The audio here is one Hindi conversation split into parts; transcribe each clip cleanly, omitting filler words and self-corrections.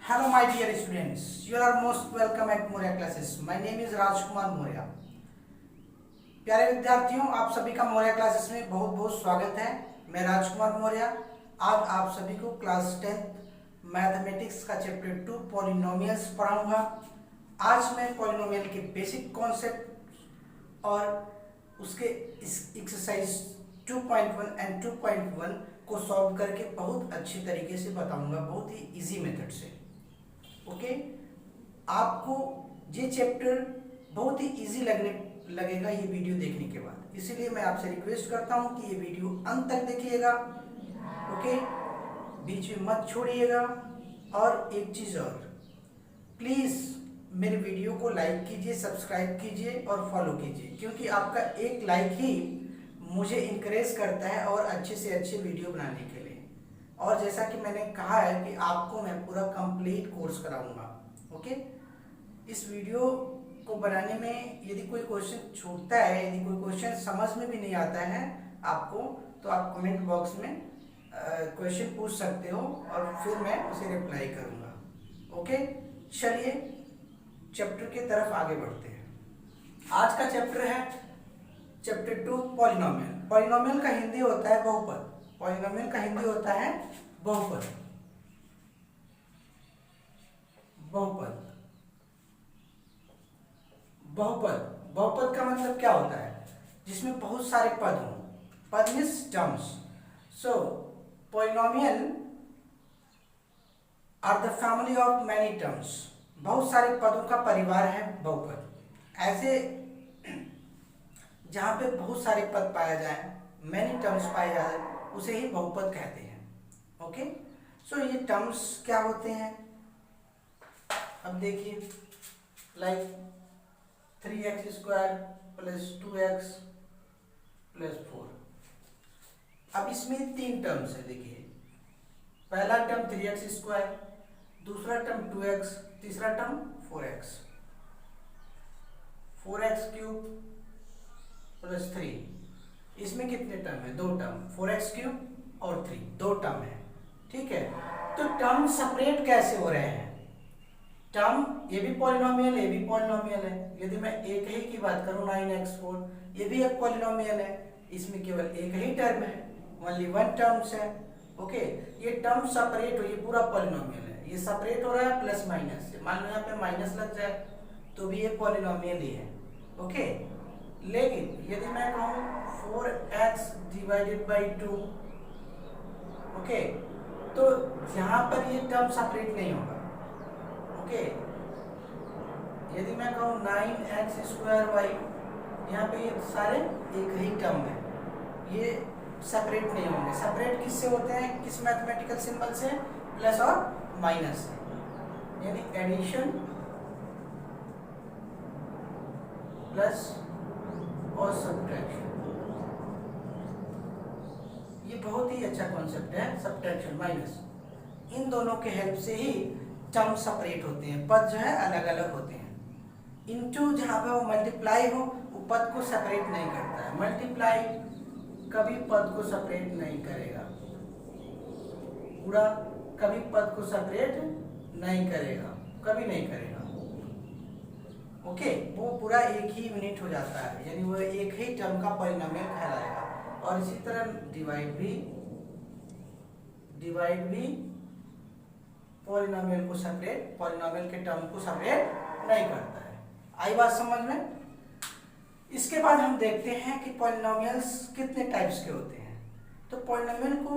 Hello my dear students, you are most welcome at Moria classes. My name is राजकुमार मौर्य। प्यारे विद्यार्थियों, आप सभी का मौर्य क्लासेस में बहुत बहुत स्वागत है। मैं राजकुमार मौर्य आज आप सभी को क्लास 10th मैथमेटिक्स का चैप्टर 2 पॉलिनोमियल्स पढ़ाऊंगा। आज मैं पॉलिनोमियल के बेसिक कॉन्सेप्ट और उसके एक्सरसाइज 2.1 एंड 2.1 को सॉल्व करके बहुत अच्छी तरीके से बताऊंगा, बहुत ही इजी मेथड से। ओके, आपको ये चैप्टर बहुत ही इजी लगेगा ये वीडियो देखने के बाद, इसीलिए मैं आपसे रिक्वेस्ट करता हूँ कि ये वीडियो अंत तक देखिएगा। ओके, बीच में मत छोड़िएगा। और एक चीज़ और, प्लीज़ मेरे वीडियो को लाइक कीजिए, सब्सक्राइब कीजिए और फॉलो कीजिए, क्योंकि आपका एक लाइक ही मुझे इनकरेज करता है और अच्छे से अच्छे वीडियो बनाने के लिए। और जैसा कि मैंने कहा है कि आपको मैं पूरा कंप्लीट कोर्स कराऊंगा। ओके, इस वीडियो को बनाने में यदि कोई क्वेश्चन छूटता है, यदि कोई क्वेश्चन समझ में भी नहीं आता है आपको, तो आप कमेंट बॉक्स में क्वेश्चन पूछ सकते हो और फिर मैं उसे रिप्लाई करूंगा। ओके, चलिए चैप्टर की तरफ आगे बढ़ते हैं। आज का चैप्टर है चैप्टर 2 पॉलिनोमियल। पॉलिनोमियल का हिंदी होता है बहुपद। पॉलिनोमियल का हिंदी होता है बहुपद। बहुपद बहुपद बहुपद का मतलब क्या होता है? जिसमें बहुत सारे पद हों। पद means terms. So polynomial are the family of many terms. बहुत सारे पदों का परिवार है बहुपद। ऐसे जहाँ पे बहुत सारे पद पाया जाए, मैनी टर्म्स पाए जाए, उसे ही बहुपद कहते हैं। ओके, सो ये टर्म्स क्या होते हैं अब देखिए, like 3x² plus 2x plus 4। अब इसमें तीन टर्म्स है। देखिए, पहला टर्म 3x², दूसरा टर्म 2x, तीसरा टर्म 4x। 4x³ plus 3। इसमें कितने टर्म है? दो टर्म, 4x³ और 3, दो टर्म है। ठीक है, तो टर्म सेपरेट कैसे हो रहे हैं? टर्म ये भी पॉलिनोमियल, ये भी पॉलिनोमियल है। यदि मैं एक ही की बात करूं 9x4, ये भी एक पॉलिनोमियल है। इसमें केवल एक ही टर्म है, ओनली वन टर्म्स है। ओके, ये टर्म सेपरेट हो, ये पूरा पॉलिनोमियल है, ये सेपरेट हो रहा है प्लस माइनस से। मान लो यहाँ पे माइनस लग जाए तो भी ये पॉलिनोमियल ही है। ओके, लेकिन यदि मैं कहूँ 4x डिवाइडेड बाई 2, ओके, तो यहाँ पर ये टर्म सेपरेट नहीं होगा। ओके, यदि मैं कहूँ 9x²y, यहाँ पे ये सारे एक ही टर्म है, ये सेपरेट नहीं होंगे। सेपरेट किससे होते हैं? किस मैथमेटिकल सिंबल से? प्लस और माइनस से, यानी एडिशन प्लस और सब्ट्रैक्शन। ये बहुत ही अच्छा कॉन्सेप्ट है, सब्ट्रैक्शन माइनस। इन दोनों के हेल्प से ही टर्म सेपरेट होते हैं, पद जो है अलग अलग होते हैं। इनटू जहाँ पे वो मल्टीप्लाई हो, वो पद को सेपरेट नहीं करता है। मल्टीप्लाई कभी पद को सेपरेट नहीं करेगा, पूरा कभी पद को सेपरेट नहीं करेगा, कभी नहीं करेगा। ओके, वो पूरा एक ही यूनिट हो जाता है, यानी वो एक ही टर्म का पॉलिनोमियल कहलाएगा। और इसी तरह डिवाइड भी पॉलिनोमियल को सेपरेट, पॉलिनोमियल के टर्म को सेपरेट नहीं करता है। आई बात समझ में? इसके बाद हम देखते हैं कि पॉलिनोमियल्स कितने टाइप्स के होते हैं। तो पॉलिनोमियल को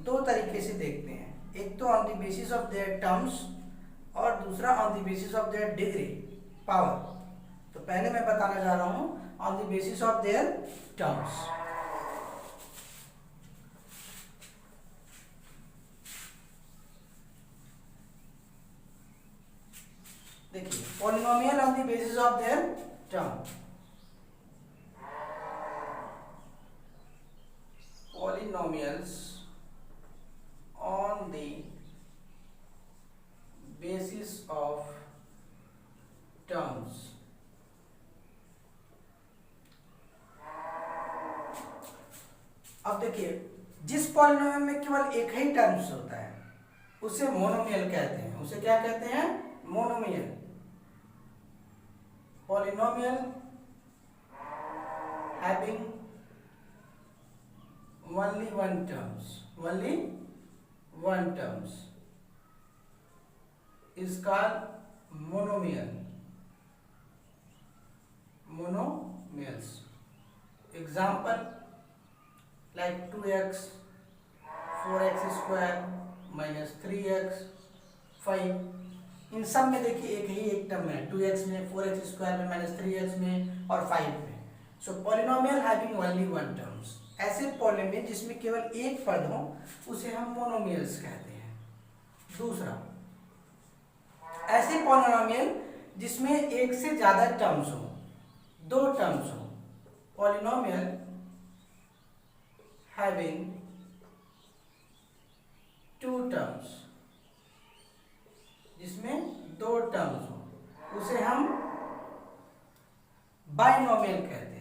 दो तरीके से देखते हैं, एक तो on the basis of their terms और दूसरा on the basis of their degree, power. तो पहले मैं बताना जा रहा हूँ on the basis of their terms. देखिए, polynomial on the basis of their term. Polynomials on the basis of terms। अब देखिए, जिस पॉलिनोमियल में केवल एक ही टर्म्स होता है, उसे मोनोमियल कहते हैं। उसे क्या कहते हैं? Monomial. Polynomial having only one terms is called monomials. Example like 2x 4x square minus 3x 5। इन सब में देखिए एक ही एक टर्म है, 2x में, 4x स्क्वायर में, माइनस 3x में और 5 में। So polynomial having only one terms, ऐसे पॉलिनोमियल जिसमें केवल एक पद हो उसे हम मोनोमियल्स कहते हैं। दूसरा, ऐसे पॉलिनोमियल जिसमें एक से ज्यादा टर्म्स हो, दो टर्म्स हो। पॉलिनोमियल हैविंग टू टर्म्स, जिसमें दो टर्म्स हो उसे हम बाइनोमियल कहते हैं।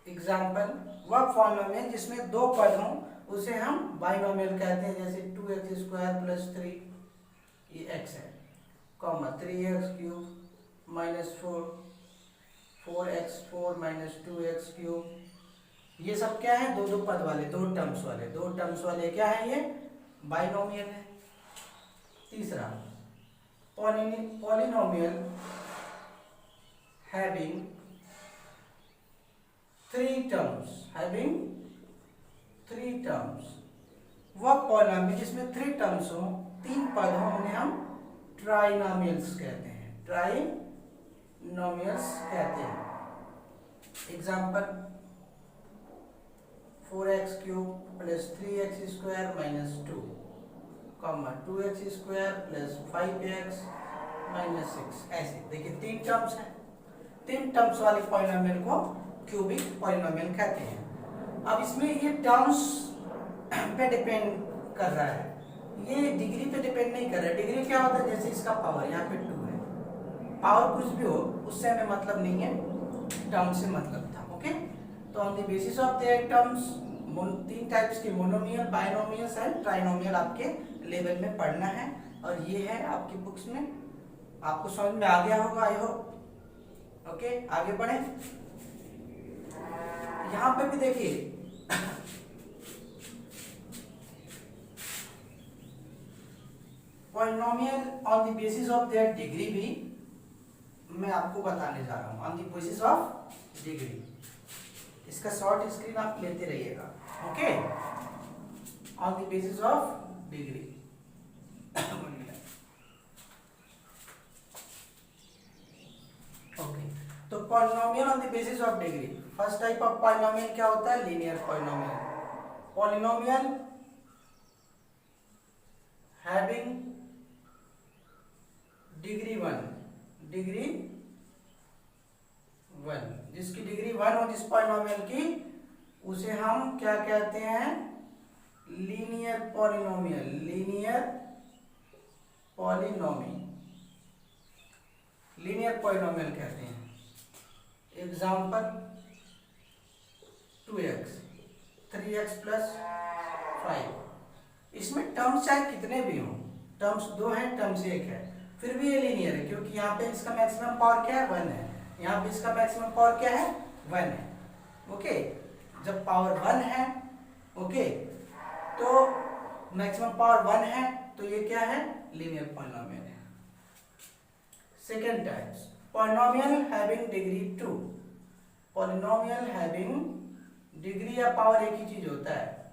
एग्जाम्पल, वह पॉलिनोमियल जिसमें दो पद हों उसे हम बाइनोमियल कहते हैं। जैसे 2x स्क्वायर प्लस 3, ये x है, comma 3x cube minus 4x4 minus 2x cube. ये सब क्या है? दो दो पद वाले, दो टर्म्स वाले क्या है? ये बाइनोमियल है। तीसरा, पॉलिनोमियल हैविंग थ्री टर्म्स, वह पॉलिनोमियल जिसमें थ्री टर्म्स हो, तीन पद हो, उन्हें हम ट्राइनोमियल्स कहते हैं। Example, 4x cube plus 3x square minus 2, comma 2x square plus 5x minus 6। ऐसे देखिए तीन टर्म्स हैं, तीन टर्म्स वाले पॉलिनोमियल को क्यूबिक पॉलिनोमियल कहते हैं। अब इसमें ये टर्म्स पे डिपेंड कर रहा है, ये डिग्री पे डिपेंड नहीं कर रहा है। डिग्री क्या होता है? जैसे इसका पावर यहाँ पे 2 है, पावर कुछ भी हो उससे हमें मतलब नहीं है, टर्म से मतलब था। ओके, तो on the basis of their terms, तीन टाइप्स के मोनोमियल, बाइनोमियल्स एंड ट्राइनोमियल आपके लेवल में पढ़ना है। और ये है आपकी बुक्स में, आपको समझ में आ गया होगा, आई होप। ओके, आगे बढ़े। यहां पे भी देखिए polynomial on the basis of their degree भी मैं आपको बताने जा रहा हूं, on the basis of degree. इसका शॉर्ट स्क्रीन आप लेते रहिएगा। Okay, on the basis of degree. Okay, तो polynomial on the basis of degree, first type of polynomial क्या होता है? Linear polynomial. Polynomial having degree one, जिसकी डिग्री 1 हो जिस पॉलिनोमियल की, उसे हम क्या कहते हैं? Linear polynomial. लीनियर पॉलिनोमियल कहते हैं। Example, 2x 3x plus 5। इसमें टर्म्स चाहे कितने भी हों, टर्म्स दो हैं, टर्म्स एक है, फिर भी ये लीनियर है, क्योंकि यहाँ पे इसका मैक्सिमम पावर क्या है? 1 है। यहाँ पे इसका मैक्सिमम पावर क्या है? 1 है। ओके, जब पावर 1 है, ओके, तो मैक्सिमम पावर 1 है, तो ये क्या है? लीनियर पॉलिनोमियल है। Second types, polynomial having degree 2। Polynomial having degree या पावर एक ही चीज होता है,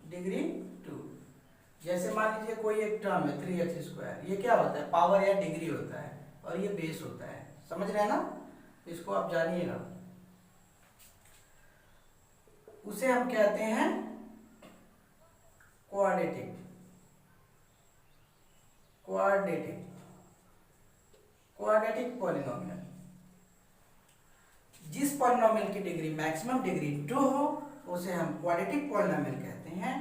डिग्री 2। जैसे मान लीजिए कोई एक टर्म है 3x स्क्वायर, ये क्या होता है? पावर या डिग्री होता है, और ये बेस होता है। समझ रहे हैं ना? इसको आप जानिएगा। उसे हम कहते हैं क्वाड्रेटिक पॉलिनोमियल। जिस पॉलिनोमियल की डिग्री मैक्सिमम डिग्री 2 हो उसे हम क्वाड्रेटिक पॉलिनोमियल कहते हैं।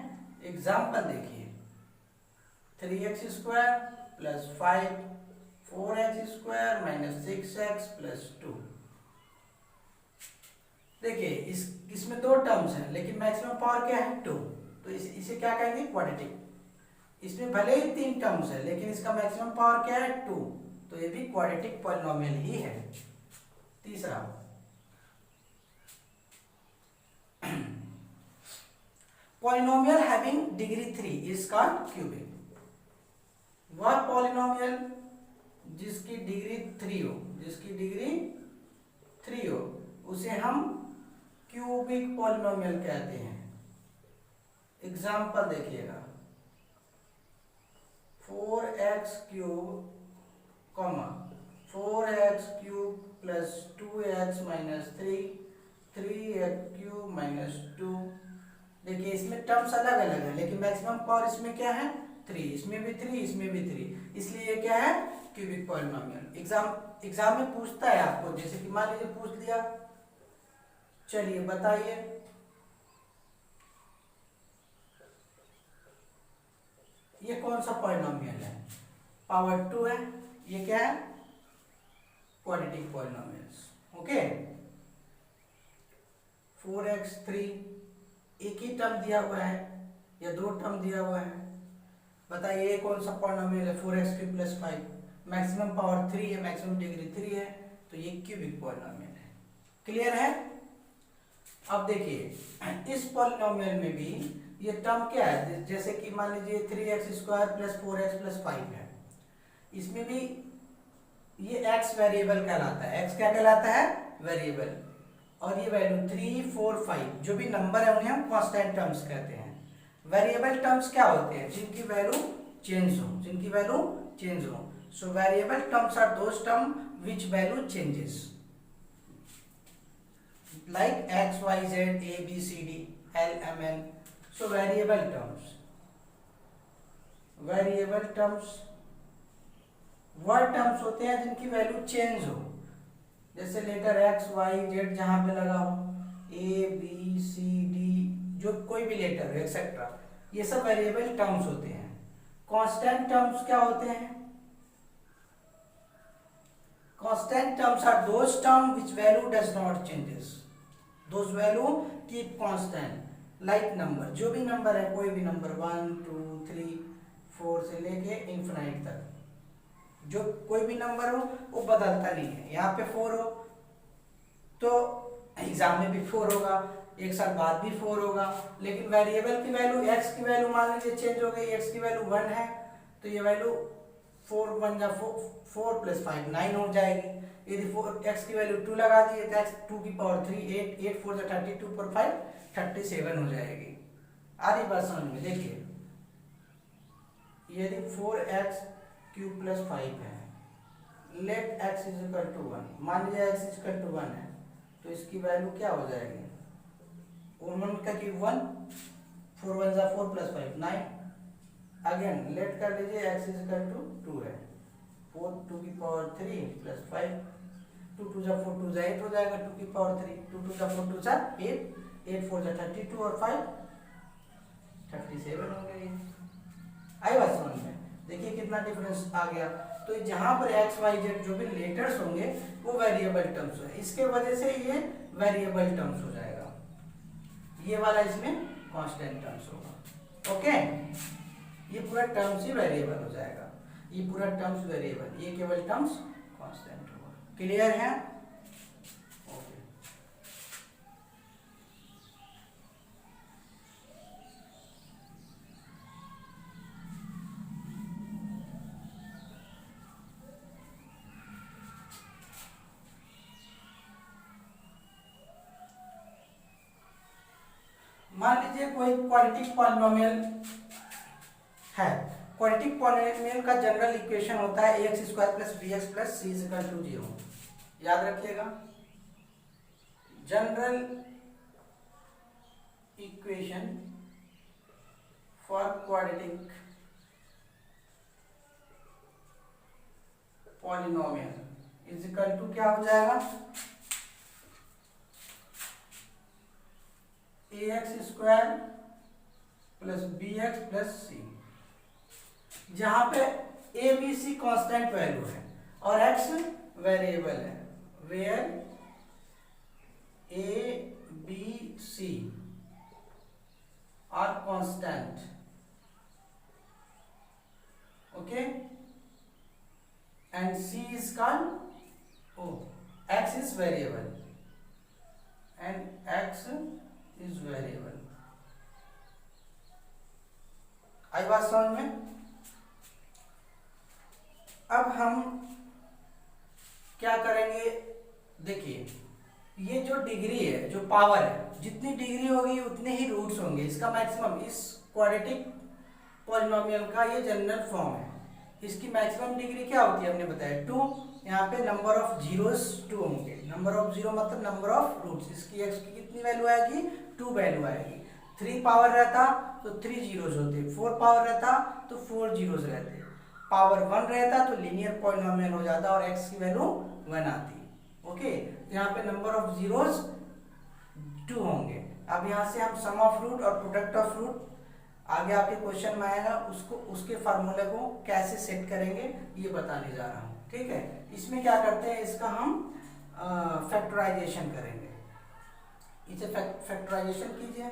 एग्जाम्पल देखिए, 3x square plus 5, 4x square minus 6x plus 2। देखिए इसमें दो टर्म्स हैं लेकिन मैक्सिमम पावर क्या है 2, तो इसे क्या कहेंगे क्वाड्रेटिक। इसमें भले ही 3 टर्म्स है लेकिन इसका मैक्सिमम पावर क्या है 2, तो ये भी क्वाड्रेटिक पॉलिनोमियल ही है। तीसरा, polynomial having degree 3 is called cubic. वह पॉलिनोमियल जिसकी डिग्री 3 हो उसे हम क्यूबिक पॉलिनोमियल कहते हैं। एग्जाम्पल देखिएगा, 4x cube 4x cube plus 2x minus 3x cube minus 2। देखिए इसमें टर्म्स अलग अलग है लेकिन मैक्सिमम पावर इसमें क्या है 3, इसमें भी 3, इसमें भी 3, इसलिए ये क्या है क्यूबिक पॉलिनोमियल। एग्जाम में पूछता है आपको, जैसे कि मान लीजिए पूछ लिया, चलिए बताइए ये कौन सा पॉलिनोमियल है, पावर 2 है, ये क्या है क्वाड्रेटिक पॉलिनोमियल्स। ओके, 4x 3 एक ही टर्म दिया हुआ है या दो टर्म दिया हुआ है, बताइए ये कौन सा पॉलिनोमियल है, 4x cube plus 5, maximum power 3 है, मैक्सिमम डिग्री 3 है, तो ये क्यूबिक पॉलिनोमियल है। क्लियर है। अब देखिए इस पॉलिनोमियल में भी ये टर्म क्या है, जैसे कि मान लीजिए 3x square plus 4x plus 5 है, इसमें भी ये x वेरिएबल कहलाता है। x क्या कहलाता है वेरिएबल, और ये वैल्यू 3 4 5 जो भी नंबर है उन्हें हम कांस्टेंट टर्म्स कहते हैं। वेरिएबल टर्म्स क्या होते हैं, जिनकी वैल्यू चेंज हो। So variable terms are those term which value changes, like x y z a b c d l m n। So variable terms वह टर्म्स होते हैं जिनकी वैल्यू चेंज हो, जैसे लेटर x y z जहां पे लगा हो, a b c d जो कोई भी लेटर है एक्सेट्रा, ये सब वेरिएबल टर्म्स होते हैं। कांस्टेंट टर्म्स क्या होते हैं, constant terms are those term which value does not changes, those value keep constant, like number, जो भी नंबर है कोई भी नंबर 1 2 3 4 से लेके इंफिनाइट तक, जो कोई भी नंबर हो वो बदलता नहीं है। यहाँ पे 4 हो तो एग्जाम में भी 4 होगा, एक साल बाद भी 4 होगा, लेकिन वेरिएबल की वैल्यू x की वैल्यू मान लीजिए चेंज हो गई, x की वैल्यू 1 है तो ये वैल्यू 4 1 जा 4 प्लस 5 9 हो जाएगी। यदि x की वैल्यू 2 लगा दी तो x 2 की पावर 3 8 8 4 जा 32 पर 5 37 हो जाएगी। आधी बात समझ में। देखिए यदि 4x क्यूब प्लस 5 है, let x is equal to 1, मान लीजिए x इज इक्वल टू 1 है तो इसकी वैल्यू क्या हो जाएगी, 1 का क्यूब 1 4 1 जा 4 प्लस 5 9, अगेन लेट कर लीजिए x इज इक्वल टू 2 है, 4 2 की पावर 3 प्लस 5 2 2 जा 4 2 जा 8 हो जाएगा, 2 की पावर 3 2 2 जा 4 2 जा 8 8 4 जा 32 और 5 37 हो गई। आई बात समझ में। देखिए कितना डिफरेंस आ गया। तो जहां पर x y z जो भी लेटर्स होंगे वो वेरिएबल टर्म्स है, इसके वजह से ये वेरिएबल टर्म्स हो जाएगा, ये वाला इसमें कांस्टेंट टर्म्स होगा। ओके, ये पूरा टर्म्स ही वेरिएबल हो जाएगा, ये पूरा टर्म्स वेरिएबल, ये केवल टर्म्स कांस्टेंट होगा। क्लियर है। मान लीजिए कोई क्वाड्रेटिक पॉलिनोमियल है, क्वाड्रेटिक पॉलिनोमियल का जनरल इक्वेशन होता है ax square plus bx plus c is equal to 0। याद रखिएगा, general equation for quadratic polynomial is equal to क्या हो जाएगा, ax square plus bx plus c, जहां पे a b c constant value है और x वेरिएबल है, where a C are constant. Okay, and C is called O. X is variable and X is variable. आई बात समझ में? अब हम क्या करेंगे, देखिए ये जो डिग्री है, जो पावर है, जितनी डिग्री होगी उतने ही रूट्स होंगे। इसका मैक्सिमम, इस क्वाड्रेटिक पॉलिनोमियल का ये जनरल फॉर्म है। इसकी मैक्सिमम डिग्री क्या होती है, हमने बताया 2। यहाँ पे नंबर ऑफ जीरोस 2 होंगे। नंबर ऑफ जीरो मतलब नंबर ऑफ रूट्स। इसकी x की कितनी वैल्यू आएगी, 2 वैल्यू आएगी। 3 पावर रहता तो 3 जीरोस होते, 4 पावर रहता तो 4 जीरोस रहते, पावर 1 रहता तो लीनियर पॉलिनोमियल हो जाता और x की वैल्यू 1 आती। ओके, तो यहाँ पे नंबर ऑफ जीरोस 2 होंगे। अब यहाँ से हम सम ऑफ रूट और प्रोडक्ट ऑफ रूट आगे आपके क्वेश्चन में आएगा, उसको उसके फार्मूले को कैसे सेट करेंगे ये बताने जा रहा हूँ। ठीक है, इसमें क्या करते हैं, इसका हम फैक्टराइजेशन करेंगे। इसे फैक्टराइजेशन कीजिए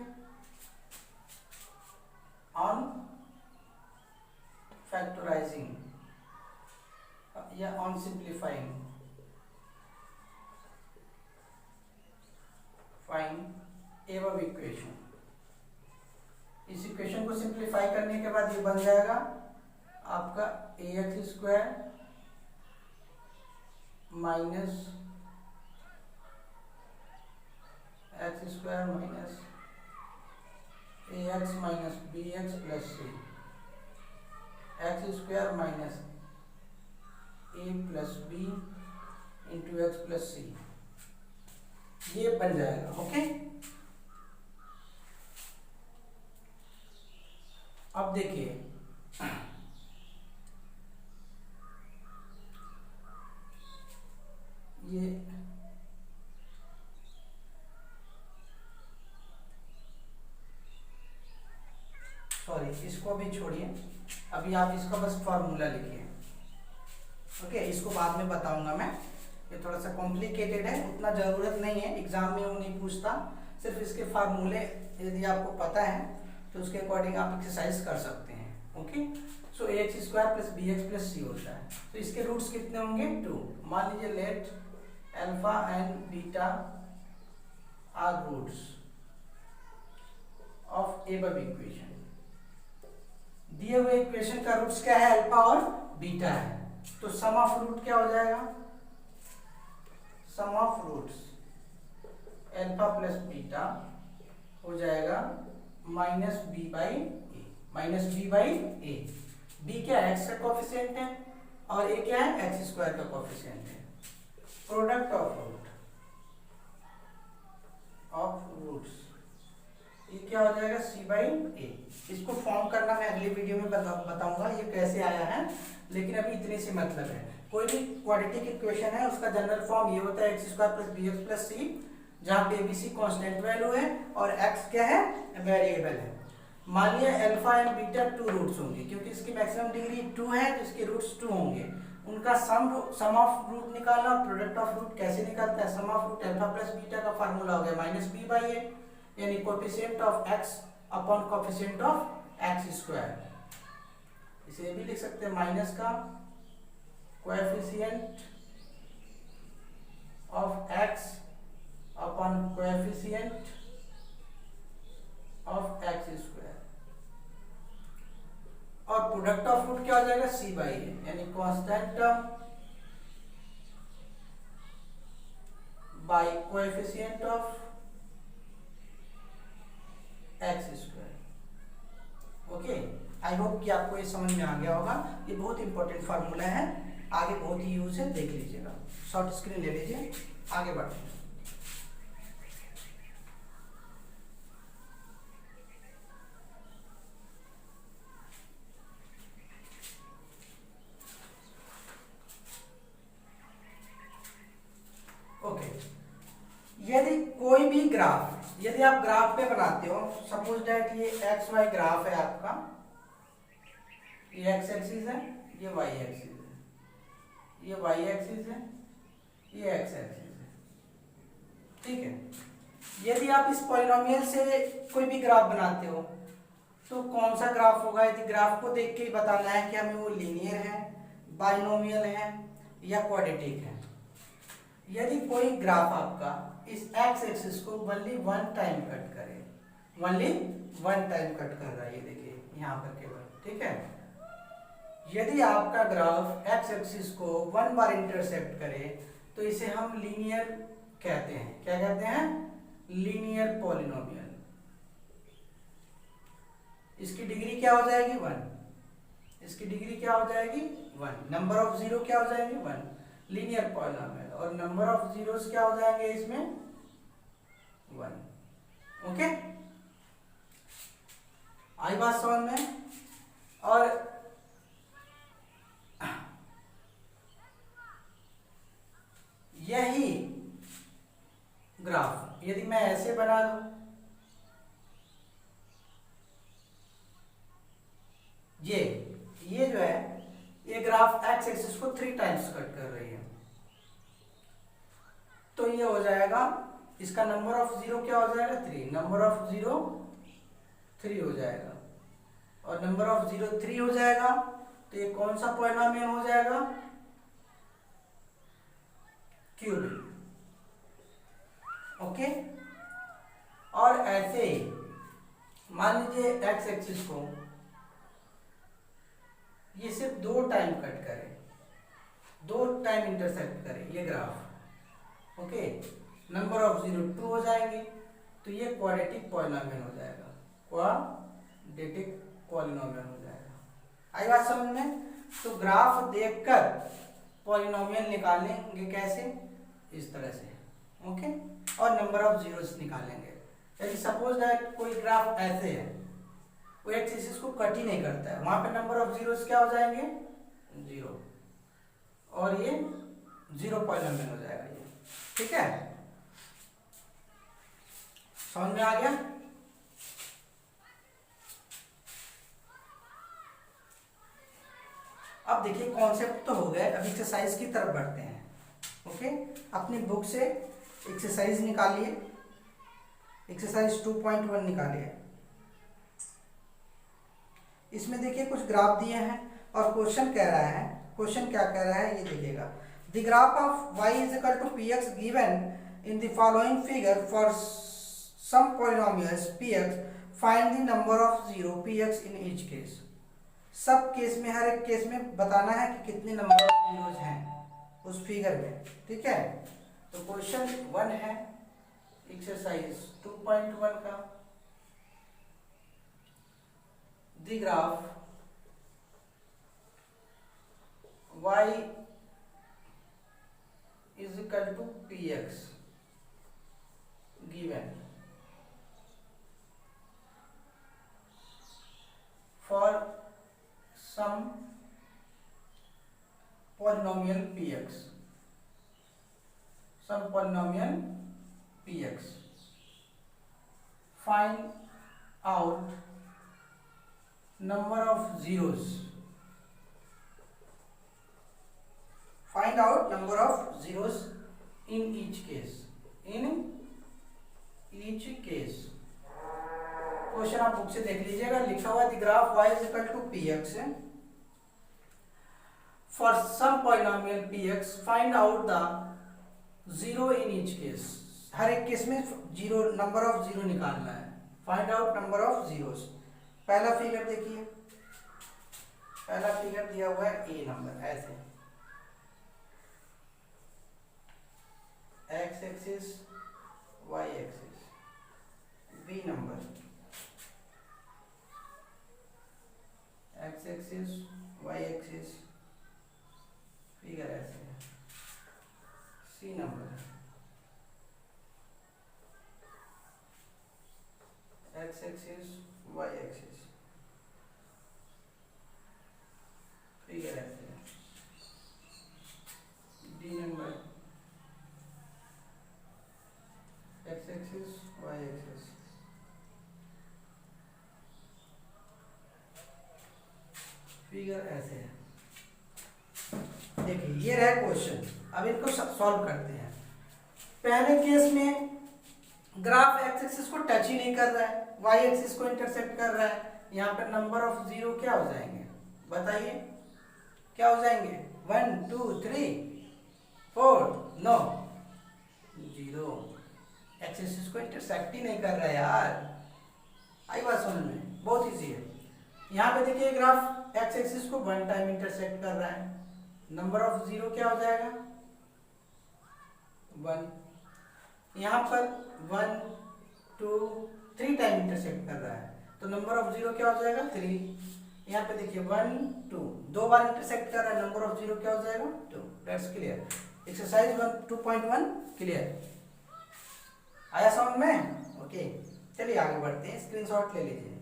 ऑन फैक्टराइजिंग या on simplifying, find above equation. इस इक्वेशन को सिंप्लीफाई करने के बाद ये बन जाएगा आपका ax square minus x square minus ax minus bx plus c, x square minus a plus b into X plus C, ये बन जाएगा। ओके, अब देखिए ये सॉरी, इसको भी छोड़िए, अभी आप इसका बस फॉर्मूला लिखिए। ओके, इसको बाद में बताऊंगा मैं, ये थोड़ा सा कॉम्प्लिकेटेड है, उतना जरूरत नहीं है, एग्जाम में वो नहीं पूछता। सिर्फ इसके फार्मूले यदि आपको पता है तो उसके अकॉर्डिंग आप एक्सरसाइज कर सकते हैं। ओके, सो ax square plus bx plus c होता है। तो इसके रूट्स कितने होंगे, 2। मान लीजिए let alpha and beta are roots of above equation. दिए हुए इक्वेशन का रूट्स क्या है, अल्फा और बीटा है। तो सम ऑफ रूट क्या हो जाएगा, sum of roots alpha plus beta हो जाएगा minus B by A, minus B by A. B क्या है, एक्स का कोफिशिएंट है, और ए क्या है, एक्स स्क्वायर का कोफिशिएंट है। प्रोडक्ट ऑफ रूट्स ये क्या हो जाएगा, सी बाई ए। इसको फॉर्म करना मैं अगली वीडियो में बताऊंगा ये कैसे आया है, लेकिन अभी इतने से मतलब है। कोई भी क्वाड्रेटिक इक्वेशन है उसका जनरल फॉर्म ये होता है x square plus B x plus C, जहाँ पे एबीसी कांस्टेंट वैल्यू है और एक्स क्या है, वेरिएबल है। मान लिया अल्फा एंड बीटा 2 रूट्स होंगे, क्योंकि इसकी मैक्सिमम डिग्री 2 है तो इसके रूट्स 2 होंगे। उनका सम ऑफ रूट निकालना और प्रोडक्ट ऑफ रूट कैसे निकालता है, sum of root alpha plus beta का फार्मूला हो गया माइनस बी बाई ए, यानी coefficient of X upon coefficient of X square. इसे भी लिख सकते हैं माइनस का coefficient of X upon coefficient of X square, और प्रोडक्ट ऑफ रूट क्या हो जाएगा, सी बाई ए, यानी constant term by coefficient of X square. Okay, I hope कि आपको ये समझ में आ गया होगा। ये बहुत इंपॉर्टेंट फार्मूला है, आगे बहुत ही यूज है, देख लीजिएगा। शॉर्ट स्क्रीन ले लीजिए, आगे बढ़ते हैं। यदि कोई भी ग्राफ, यदि आप ग्राफ पे बनाते हो, सपोज दैट ये एक्स वाई ग्राफ है आपका, ये एक्स एक्सिस है, ये वाई एक्सिस है, ये वाई एक्सिस है, ये एक्स एक्सिस है, ठीक है। यदि आप इस पॉलिनोमियल से कोई भी ग्राफ बनाते हो तो कौन सा ग्राफ होगा, यदि ग्राफ को देख के ही बताना है कि हमें वो लीनियर है, बाइनोमियल है या क्वाड्रेटिक है। यदि कोई ग्राफ आपका इस एक्स एक्सिस को ओनली वन टाइम कट करे, ओनली वन टाइम कट कर रहा है, ये देखिए यहाँ पर केवल, ठीक है। यदि आपका ग्राफ एक्स एक्सिस को वन बार इंटरसेप्ट करे तो इसे हम लीनियर कहते हैं। क्या कहते हैं? Linear polynomial. इसकी डिग्री क्या हो जाएगी? वन। इसकी डिग्री क्या हो जाएगी? वन। नंबर ऑफ जीरो क्या हो जाएंगे? वन। Linear polynomial. और नंबर ऑफ जीरोस क्या हो जाएंगे इसमें? वन। ओके, आई बात समझ में? और यही ग्राफ यदि मैं ऐसे बना दूं, ये जो है, ये ग्राफ एक्स एक्सिस को 3 टाइम्स कट कर रही है, तो ये हो जाएगा, इसका नंबर ऑफ जीरो क्या हो जाएगा? 3। नंबर ऑफ जीरो 3 हो जाएगा, और नंबर ऑफ जीरो 3 हो जाएगा, तो ये कौन सा पॉलिनोमियल हो जाएगा? क्यूबिक। ओके, और ऐसे ही मान लीजिए एक्स एक्सिस को ये सिर्फ 2 टाइम कट करे, 2 टाइम इंटरसेक्ट करे ये graph. Okay, number of zero 2 हो जाएंगे, तो ये क्वाड्रेटिक पॉलिनोमियल हो जाएगा, क्वाड्रेटिक पॉलिनोमियल हो जाएगा। आई बात समझ में? तो ग्राफ देखकर पॉलिनोमियल निकालेंगे कैसे? इस तरह से। ओके, और नंबर ऑफ जीरोस निकालेंगे। यदि सपोज दैट कोई ग्राफ ऐसे है, वो एक्स एक्सिस को कट ही नहीं करता है, वहां पे नंबर ऑफ जीरोस क्या हो जाएंगे? 0, और ये 0 पॉलिनोमियल हो जाएगा ये। ठीक है, समझ में आ गया? अब देखिए कॉन्सेप्ट तो हो गए, अब एक्सरसाइज की तरफ बढ़ते हैं। ओके, अपनी बुक से एक्सरसाइज निकालिए, एक्सरसाइज 2.1 निकालिए। इसमें देखिए कुछ ग्राफ दिए हैं और क्वेश्चन कह रहा है, क्वेश्चन क्या कह रहा है ये देखिएगा। The graph of y is equal to px given in the following figure for some polynomials px, find the number of zero px in each case. सब केस में, हर एक केस में बताना है कि कितने नंबर ऑफ जीरोज हैं उस फिगर में। ठीक है, तो क्वेश्चन 1 है एक्सरसाइज 2.1 का। The graph y is equal to px given for some polynomial px, some polynomial px. Find out number of zeros. Find out number of zeros in each case. In each case. Question आप बुक से देख लीजिएगा, लिखा हुआ है graph y is equal to px for some polynomial px, find out the zero in each case. हर एक केस में जीरो, नंबर ऑफ जीरो निकालना है। Find out number of zeros. पहला फिगर देखिए, पहला फिगर दिया हुआ है ए नंबर, ऐसे x axis y axis, B number x axis y axis, figure ऐसे है, C number x axis y axis, figure ऐसे है, D number x axis y axis, figure ऐसे है। देखिए ये रहा क्वेश्चन, अब इनको सॉल्व करते हैं। पहले केस में ग्राफ एक्स एक्सिस को टच ही नहीं कर रहा है, वाई एक्सिस को इंटरसेक्ट कर रहा है। यहाँ पे नंबर ऑफ जीरो क्या हो जाएंगे बताइए, क्या हो जाएंगे? 1 2 3 4, नो, जीरो। एक्स एक्सिस को इंटरसेक्ट ही नहीं कर रहा है यार। आई बात समझ में? बहुत इजी है। यहाँ पे देखिए ग्राफ एक्स एक्सिस को 1 टाइम इंटरसेक्ट कर रहा है, नंबर ऑफ जीरो क्या हो जाएगा? 1। यहाँ पर 1 2 3 टाइम इंटरसेक्ट कर रहा है, तो नंबर ऑफ जीरो क्या हो जाएगा? 3। यहाँ पे देखिए 1 2 दो बार इंटरसेक्ट कर रहा है, नंबर ऑफ जीरो क्या हो जाएगा? 2। That's clear. Exercise 2.1 clear. आया समझ में? ओके, चलिए आगे बढ़ते हैं, स्क्रीनशॉट ले लीजिए।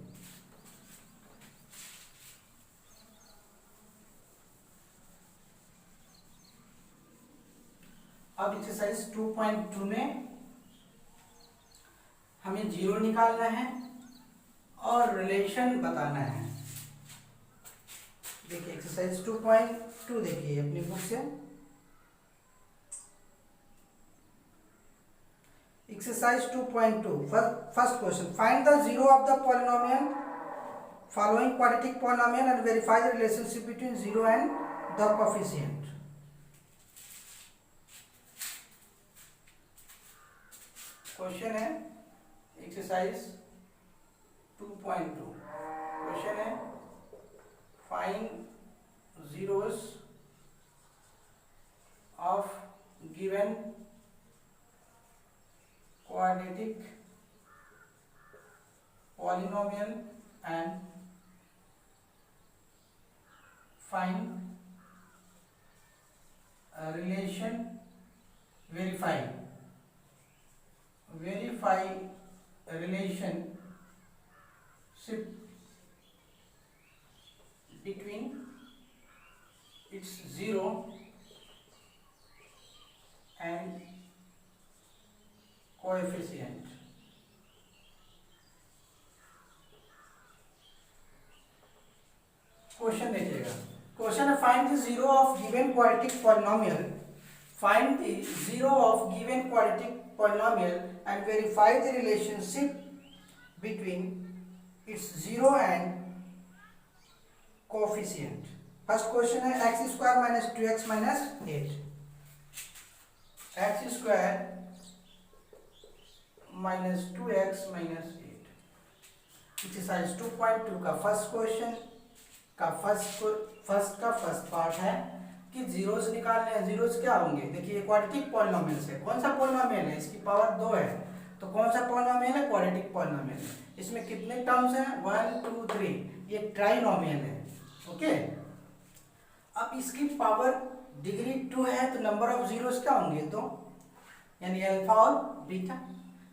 अब एक्सरसाइज 2.2 में हमें जीरो निकालना है और रिलेशन बताना है। देखिए एक्सरसाइज 2.2 देखिए अपनी बुक से। Exercise 2.2 first question, find the zero of the polynomial following quadratic polynomial and verify the relationship between zero and the coefficient। Question है एक्सरसाइज 2.2, क्वेश्चन है find zeros of given quadratic polynomial and find a relation, verify a relationship between its zero and coefficient। Question देखिएगा, क्वेश्चन है find the zero of given quadratic polynomial, find the zero of given quadratic polynomial and verify the relationship between its zero and coefficient. First question है x square minus 2x minus 8, x square minus 2x minus 8। Exercise 2.2 का फर्स्ट क्वेश्चन का फर्स्ट पार्ट है कि जीरोस निकालने हैं। जीरोस क्या होंगे? देखिए क्वाड्रेटिक पॉलिनोमियल से, कौन सा पॉलिनोमियल है? इसकी पावर 2 है, तो कौन सा पॉलिनोमियल है? क्वाड्रेटिक पॉलिनोमियल है। इसमें कितने टर्म्स हैं? 1 2 3, ये ट्राइनोमियल है। ओके, अब इसकी पावर डिग्री 2 है, तो नंबर ऑफ जीरोस क्या होंगे? तो यानी अल्फा और बीटा।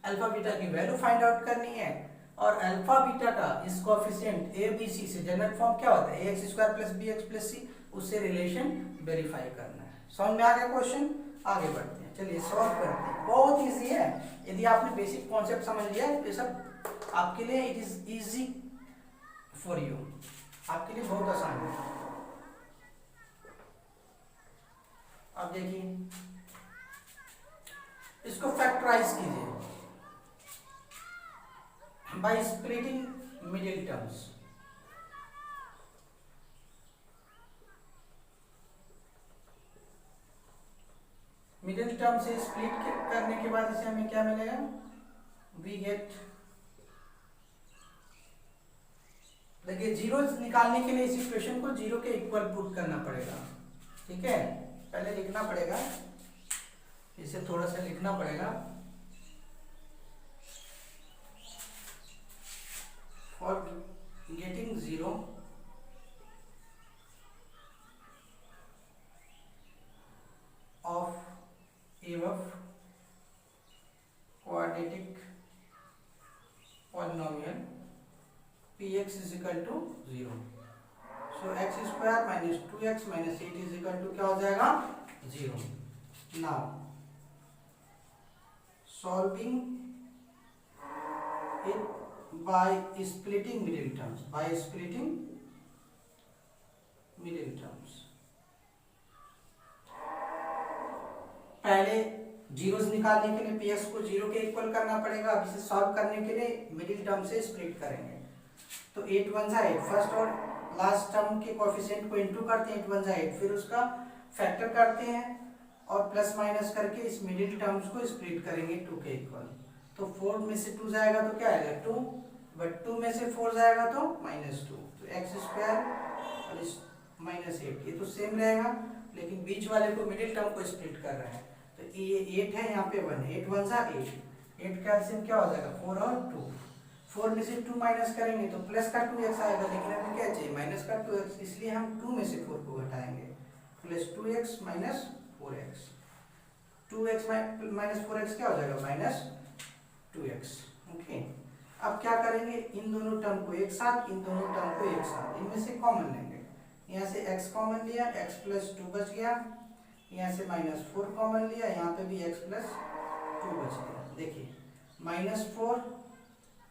अल्फा बीटा की वैल्यू फाइंड आउट करनी है, और अल्फा बीटा का इस कोएफिशिएंट ए बी सी से जनरल फॉर्म क्या होता है? ax square plus bx plus c, उससे रिलेशन वेरीफाई करना है। समझ में आ गया क्वेश्चन? आगे बढ़ते हैं, चलिए सॉल्व करते हैं। बहुत इजी है, यदि आपने बेसिक कॉन्सेप्ट समझ लिया तो ये सब आपके लिए it is easy for you, आपके लिए बहुत आसान है। अब देखिए इसको फैक्टराइज कीजिए by splitting middle terms. Middle term से स्प्लिट करने के बाद इसे हमें क्या मिलेगा? वी गेट, देखिए जीरो निकालने के लिए इस इक्वेशन को जीरो के इक्वल पुट करना पड़ेगा। ठीक है, पहले लिखना पड़ेगा, इसे थोड़ा सा लिखना पड़ेगा। For getting zero of above quadratic polynomial px is equal to 0, so x square minus 2x minus 8 is equal to क्या हो जाएगा? 0। now solving it by splitting middle terms, by splitting middle terms। पहले जीरोस निकालने के लिए px को 0 के इक्वल करना पड़ेगा। अब इसे सॉल्व करने के लिए मिडिल टर्म से स्प्लिट करेंगे। तो 8 1 जा 8, फर्स्ट और लास्ट टर्म के कोएफिशिएंट को इनटू करते हैं, 8 1 जा 8, फिर उसका फैक्टर करते हैं और प्लस माइनस करके इस मिडिल टर्म्स को स्प्लिट करेंगे 2 के इक्वल। तो 4 में से 2 जाएगा तो क्या आएगा 2, बट 2 में से 4 जाएगा तो -2, तो x स्क्वायर और इस -8 ये तो सेम रहेगा, लेकिन बीच वाले को मिडिल टर्म को स्प्लिट कर रहे हैं। तो ये 8 है, यहाँ पे 1, 8 1 जा 8, 8 का एलसीएम क्या हो जाएगा 4 और 2, 4 में से 2 माइनस करेंगे तो प्लस का 2x आएगा, लेकिन हमें क्या चाहिए माइनस का 2x, इसलिए हम 2 में से 4 को घटाएंगे, plus 2x minus 4x, 2x minus 4x क्या हो जाएगा -2x। ओके, अब क्या करेंगे, इन दोनों टर्म को एक साथ, इन दोनों टर्म को एक साथ, इनमें से कॉमन लेंगे। यहाँ से x कॉमन लिया, x प्लस 2 बच गया, यहाँ से -4 कॉमन लिया, यहाँ पे भी x प्लस 2 बच गया। देखिए -4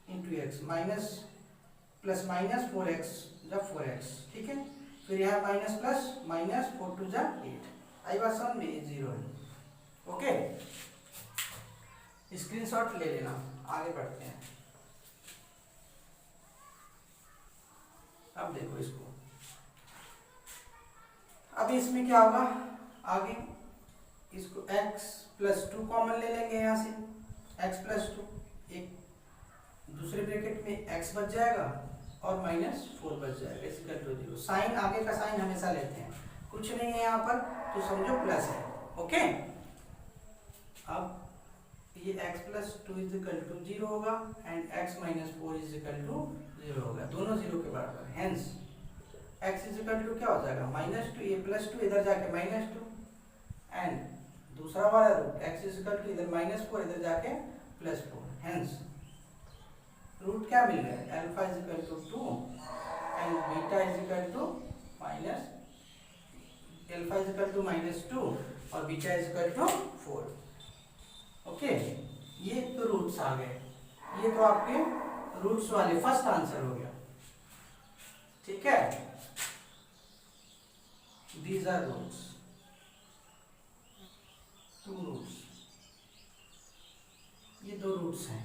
into x minus plus minus 4x जब 4x, ठीक है, फिर यहाँ माइनस प्लस -4 2 जा 8, आई बात समझ में, 0 है। ओके, स्क्रीनशॉट ले लेना, आगे बढ़ते हैं। अब देखो इसको, अभी इसमें क्या होगा, आगे इसको x प्लस 2 कॉमन ले लेंगे, यहाँ से x प्लस 2, एक दूसरे ब्रैकेट में x बच जाएगा और -4 बच जाएगा, इक्वल टू 0। साइन, आगे का साइन हमेशा लेते हैं, कुछ नहीं है यहाँ पर तो समझो प्लस है। ओके, अब ये x plus 2 is equal to 0 होगा and x minus 4 is equal to 0 होगा, दोनों 0 के बराबर। Hence x is equal to क्या हो जाएगा -2, ये प्लस 2 इधर जाके -2 एंड दूसरा वाला root x is equal to इधर -4 इधर जाके +4। हेंस रूट क्या मिल गया, alpha is equal to 2 and beta is equal to minus, alpha is equal to -2 और beta is equal to 4। Okay, ये तो रूट्स आ गए, ये तो आपके रूट्स वाले फर्स्ट आंसर हो गया, ठीक है। दीज आर रूट्स, 2 रूट्स, ये 2 रूट्स हैं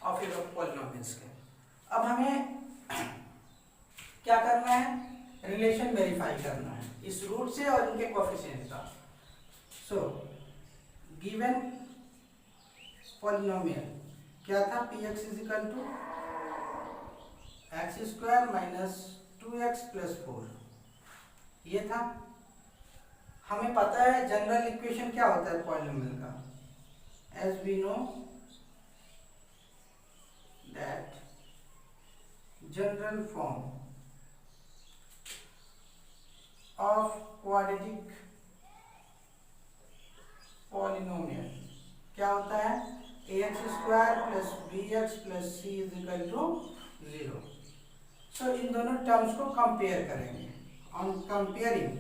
ऑफ ए पॉलिनोमियल्स के। अब हमें क्या करना है, रिलेशन वेरीफाई करना है इस रूट से और इनके कोएफिशिएंट का। सो गिवन पॉलिनोमियल क्या था, px is equal to x square minus 2x plus 4, ये था। हमें पता है जनरल इक्वेशन क्या होता है पॉलिनोमियल का, as we know that general form of quadratic polynomial क्या होता है, ax square plus bx plus c is equal to 0। So इन दोनों टर्म्स को कंपेयर करेंगे। On comparing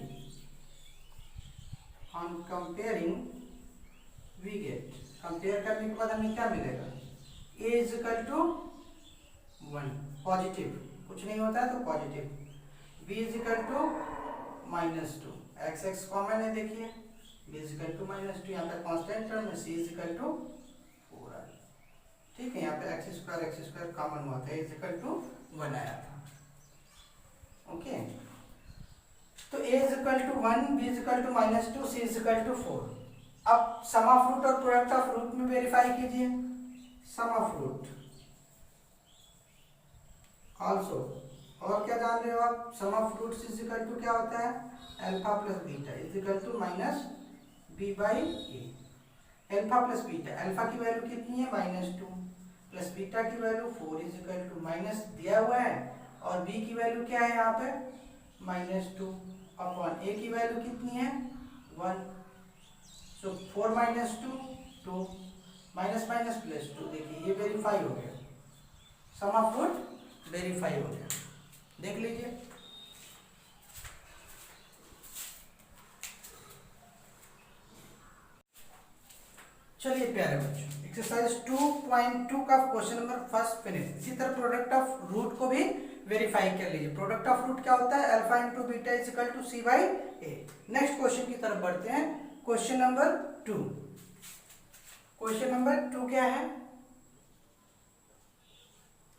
we get, compare करने के बाद हमें क्या मिलेगा, a is equal to 1 positive, कुछ नहीं होता है तो positive, b is equal to -2, x common है, देखिए b इज इक्वल टू -2, यहाँ पे कांस्टेंट टर्म है, c इज इक्वल टू 4, ठीक है, यहाँ पे x स्क्वायर कॉमन हुआ था, इज इक्वल टू 1 आया था। ओके, तो a is equal to 1, b is equal to -2, c is equal to 4। अब सम ऑफ रूट और प्रोडक्ट ऑफ रूट में वेरीफाई कीजिए। सम ऑफ रूट आल्सो, और क्या जान रहे हो आप, sum of roots is equal to क्या होता है, alpha plus beta is equal to minus b by a। Alpha plus beta, alpha की वैल्यू कितनी है -2 प्लस बीटा की value 4 is equal to minus दिया हुआ है, और b की वैल्यू क्या है यहाँ पे -2 अपॉन a की वैल्यू कितनी है 1। सो 4 -2 2 माइनस माइनस प्लस 2, देखिए ये वेरीफाई हो गया, सम ऑफ रूट वेरीफाई हो गया, देख लीजिए। चलिए प्यारे बच्चों, एक्सरसाइज 2.2 का क्वेश्चन नंबर फर्स्ट फिनिश। इसी तरह प्रोडक्ट ऑफ रूट को भी वेरीफाई कर लीजिए। प्रोडक्ट ऑफ रूट क्या होता है, alpha into beta is equal to c by a। Next question की तरफ बढ़ते हैं, क्वेश्चन नंबर 2। क्वेश्चन नंबर 2 क्या है?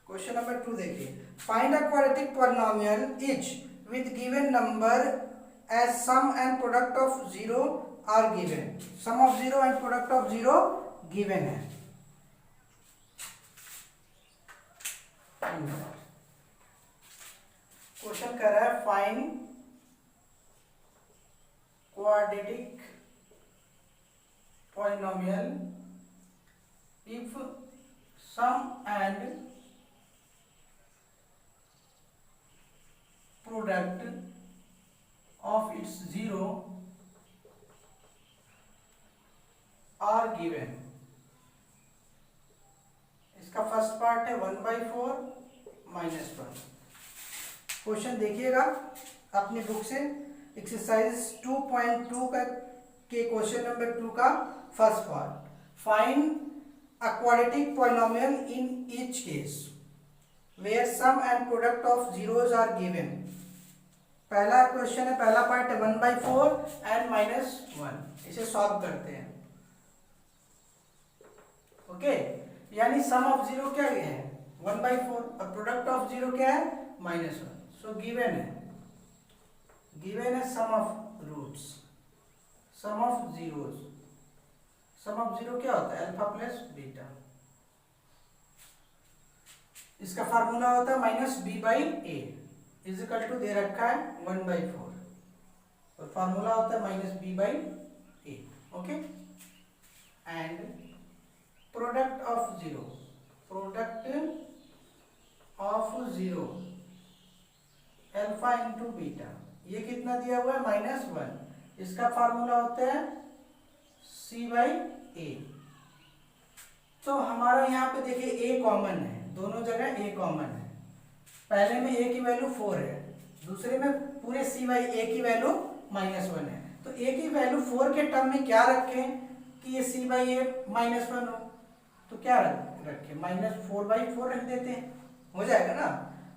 क्वेश्चन नंबर 2 देखिए, find a quadratic polynomial each with given number as sum and product of zero are given. Sum of zero and product of zero given है। क्वेश्चन कर रहा है find quadratic polynomial if sum and product of its zero are given। इसका फर्स्ट पार्ट है 1/4 -1। क्वेश्चन देखिएगा अपनी बुक से, एक्सरसाइज 2.2 का के क्वेश्चन नंबर 2 का first part, find a quadratic polynomial in each case where sum and product of zeros are given. पहला क्वेश्चन है, पहला पार्ट है 1/4 एंड -1। इसे सॉल्व करते हैं। ओके, यानी सम ऑफ जीरो क्या है 1/4 और प्रोडक्ट ऑफ जीरो क्या है -1। सो गिवन है sum of roots, sum of zeros. Sum of zero क्या होता है अल्फा प्लस बीटा। इसका फार्मूला होता है -b/a इजिकल टू दे रखा है 1/4 और फार्मूला होता है -b/a। Okay, and product of zero, product of zero alpha into beta, ये कितना दिया हुआ है -1। इसका फार्मूला होता है c/a। तो हमारा यहाँ पे देखिए a कॉमन है, दोनों जगह a कॉमन है। पहले में a की वैल्यू 4 है, दूसरे में पूरे c/a की वैल्यू -1 है। तो a की वैल्यू 4 के टर्म में क्या रखें कि ये c/a -1 हो, तो क्या रखें -4/4 रख देते हैं, हो जाएगा ना।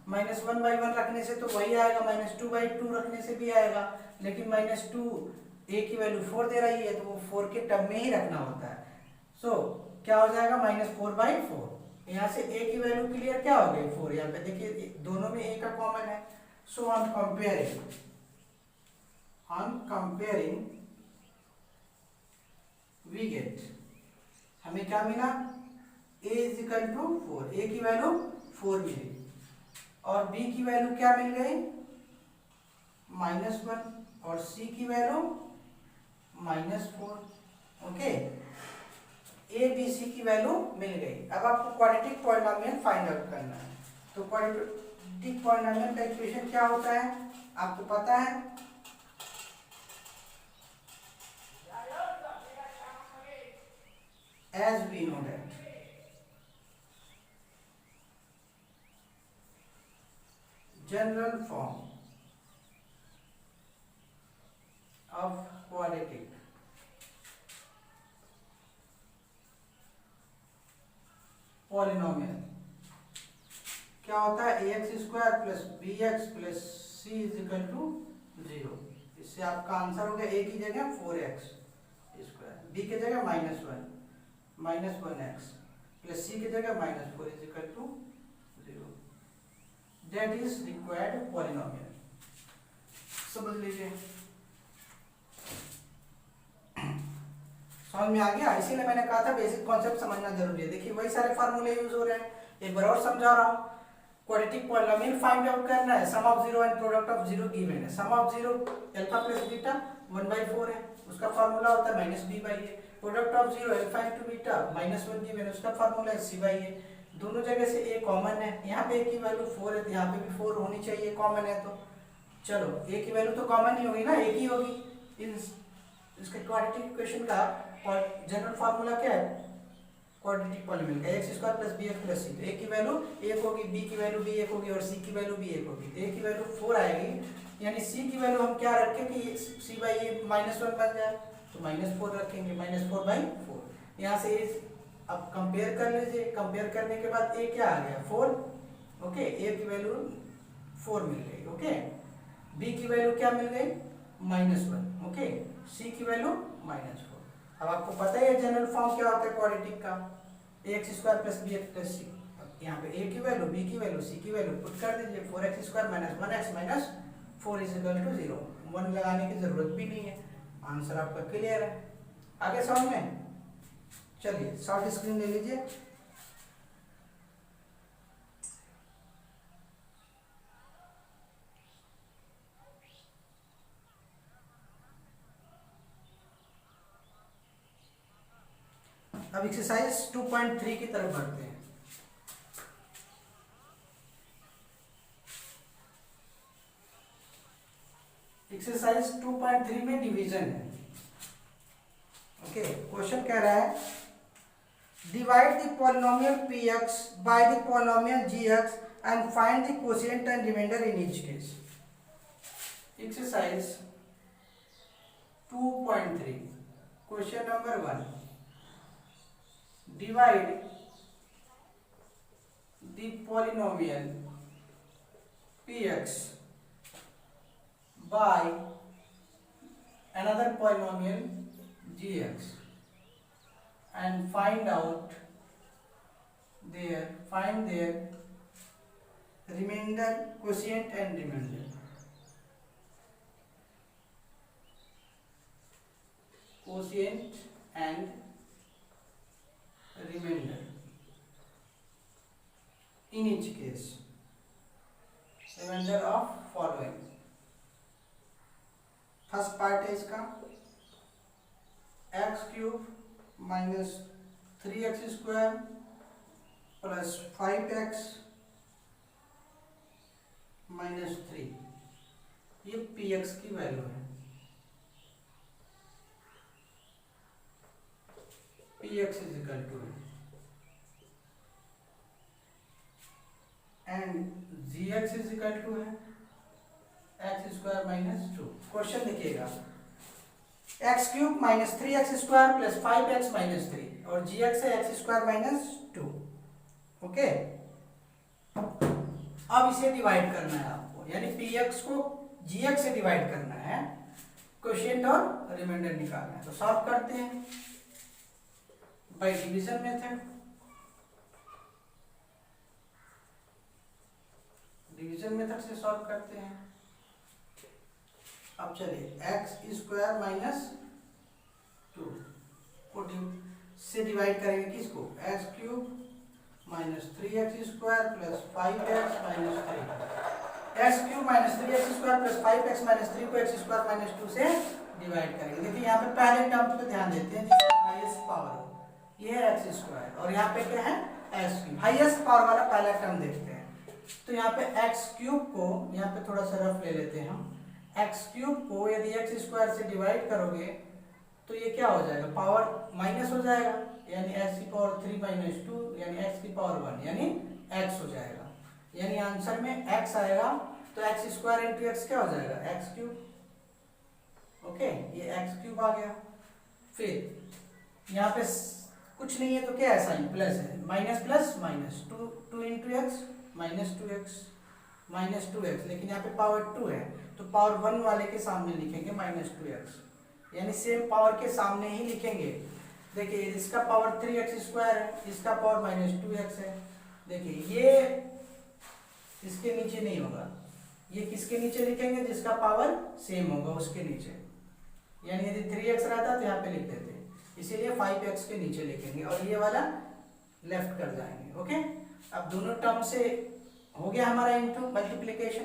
-1/1 रखने से तो वही आएगा, -2/2 रखने से भी आएगा, लेकिन -2 a की वैल्यू 4 दे रही है तो वो 4 के टर्म में ही रखना होता है। सो क्या हो जाएगा -4/4। यहाँ से a की वैल्यू क्लियर क्या हो गई 4। यहाँ पे देखिए दोनों में a का कॉमन है। So on comparing we get, हमें क्या मिला a इजिकल टू 4, a की वैल्यू 4 मिली और b की वैल्यू क्या मिल गई -1 और c की value -4। Okay, a b c की वैल्यू मिल गई। अब आपको क्वाड्रेटिक पॉलिनोमियल फाइंड आउट करना है। तो क्वाड्रेटिक पॉलिनोमियल का इक्वेशन क्या होता है आपको पता है, as we know that general form of quadratic polynomial क्या होता है ax² + bx + c = 0। इससे आपका आंसर हो गया a की जगह 4x², b की जगह -1x + c की जगह -4 = 0। That is required polynomial. समझ लीजिए, समझ में आ गया। इसीलिए मैंने कहा था बेसिक कॉन्सेप्ट समझना जरूरी है। देखिए वही सारे फार्मूले यूज हो रहे हैं, एक बार और समझा रहा हूँ। क्वाड्रेटिक पॉलिनोमियल फाइंड आउट करना है, sum of zero and product of zero given है। Sum of zero alpha plus beta 1/4 है, उसका फार्मूला होता है -b/a। Product of zero alpha into beta -1 given है, उसका फार्मूला है c/a। दोनों जगह से a कॉमन है, यहाँ पे a की वैल्यू 4 है तो यहाँ पे भी 4 होनी चाहिए, कॉमन है तो चलो a की वैल्यू तो कॉमन ही होगी ना, एक ही होगी। इसके क्वाड्रेटिक इक्वेशन का जनरल फार्मूला क्या है क्वाड्रेटिक पॉलिनोमियल का, x² + bx + c। तो a की वैल्यू 1 होगी, b की वैल्यू भी 1 होगी और c की वैल्यू भी 1 होगी। a की वैल्यू 4 आएगी, यानी c की वैल्यू हम क्या रखें कि c/a -1 बन जाए, तो -4 रखेंगे, -4/4। यहाँ से अब कंपेयर कर लीजिए, कंपेयर करने के बाद a क्या आ गया 4। ओके, a की वैल्यू 4 मिल गई। ओके, b की वैल्यू क्या मिल गई -1। ओके, c की वैल्यू -4। अब आपको पता है जनरल फॉर्म क्या होता है क्वाड्रेटिक का, x square plus B x plus C. यहाँ पे ए की वैल्यू, बी की वैल्यू, सी की वैल्यू पुट कर दीजिए, 4x square minus 1x minus 4 is equal to 0। 1 लगाने की जरूरत भी नहीं है, आंसर आपका क्लियर है। आगे समझ में? चलिए शॉर्ट स्क्रीन ले लीजिए। अब एक्सरसाइज 2.3 की तरफ बढ़ते हैं। एक्सरसाइज 2.3 में डिवीजन है। ओके, क्वेश्चन कह रहा है divide the polynomial px by the polynomial gx and find the quotient and remainder in each case. Exercise 2.3 question number 1, divide the polynomial px by another polynomial gx and find their remainder, quotient and remainder. Quotient and remainder in each case, remainder of following। First part है इसका x cube minus 3x square plus 5x minus 3, ये px की वैल्यू है। px is equal to and gx is equal to है एक्स स्क्वायर माइनस 2। क्वेश्चन देखिएगा, x cube minus 3x square plus 5x minus 3 और gx है एक्स स्क्वायर माइनस 2। ओके, अब इसे डिवाइड करना है आपको, यानी px को gx से डिवाइड करना है, क्वोशिएंट और रिमाइंडर निकालना है। तो सॉल्व करते हैं by division method. Division method से सॉल्व करते हैं। अब चलिए एक्स स्क्वायर माइनस 2 को से डिवाइड करेंगे किसको, x cube minus 3x square plus 5x minus 3। X cube minus 3x square plus 5x minus 3 को एक्स स्क्वायर माइनस 2 से डिवाइड करेंगे। देखिए यहाँ पे पहले टर्म पे ध्यान देते हैं, जिसका हाईएस्ट पावर ये है एक्स स्क्वायर और यहाँ पे क्या है एक्स क्यूब। हाईएस्ट पावर वाला पहला टर्म देखते हैं। तो यहाँ पे एक्स क्यूब को, यहाँ पे थोड़ा सा रफ ले लेते हैं हम, एक्स क्यूब को यदि एक्स स्क्वायर से डिवाइड करोगे तो ये क्या हो जाएगा, पावर माइनस हो जाएगा, यानी एक्स की पावर 3 माइनस 2 यानी एक्स की पावर 1 यानी एक्स हो जाएगा। यानी आंसर में एक्स आएगा, तो एक्स स्क्वायर इंटू एक्स क्या हो जाएगा, एक्स क्यूब। ओके, ये एक्स क्यूब आ गया। फिर यहाँ पे कुछ नहीं है तो क्या है, साइन प्लस है, minus plus minus 2 into x minus 2x minus 2x, लेकिन यहाँ पे पावर 2 है तो पावर 1 वाले के सामने लिखेंगे माइनस 2x, यानी सेम पावर के सामने ही लिखेंगे। देखिए इसका पावर 3x स्क्वायर है, इसका पावर माइनस 2x है। देखिए ये इसके नीचे नहीं होगा, ये किसके नीचे लिखेंगे, जिसका पावर सेम होगा उसके नीचे। यानी यदि 3x रहता तो यहाँ पे लिख देते, इसीलिए 5x के नीचे लिखेंगे और ये वाला लेफ्ट कर जाएंगे। ओके, अब दोनों टर्म से हो गया हमारा इनटू मल्टीप्लिकेशन।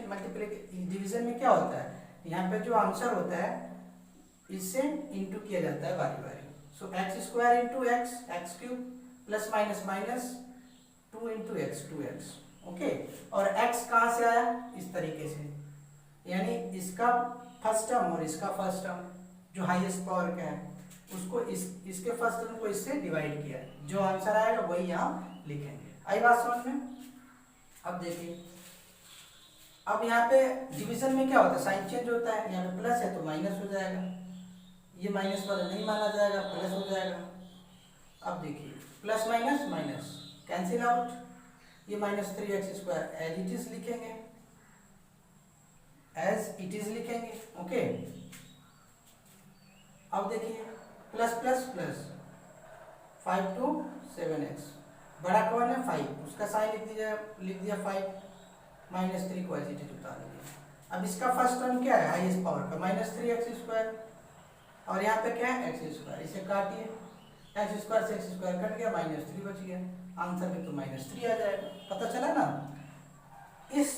डिवीजन में क्या होता है, यहाँ पे जो आंसर होता है इससे इनटू किया जाता है बारी बारी। So x square into x, x cube plus minus minus 2 into x 2x। Okay, और x कहाँ से आया, इस तरीके से, यानी इसका फर्स्ट टर्म और इसका फर्स्ट टर्म जो हाईएस्ट पावर का है उसको इसके फर्स्ट टर्म को इससे डिवाइड किया, जो आंसर आएगा वही यहाँ लिखेंगे। आई बात समझ में? अब देखिए, अब यहाँ पे डिवीजन में क्या होता है, साइन चेंज होता है, यहाँ पे प्लस है तो माइनस हो जाएगा, ये माइनस वाला नहीं माना जाएगा, प्लस हो जाएगा। अब देखिए plus minus minus cancel out, ये minus 3x square as it is लिखेंगे, एज इट इज लिखेंगे। ओके, अब देखिए plus plus plus 5 to 7x, बड़ा कौन है 5, उसका साइन लिख दिया 5 -3 को ऐसे उतार दिया। अब इसका फर्स्ट टर्म क्या है हाईएस्ट पावर का -3x², और यहाँ पे क्या है x², इसे काटिए, x² से x² कट गया, -3 बच गया, आंसर में तो -3 आ जाएगा। पता चला ना, इस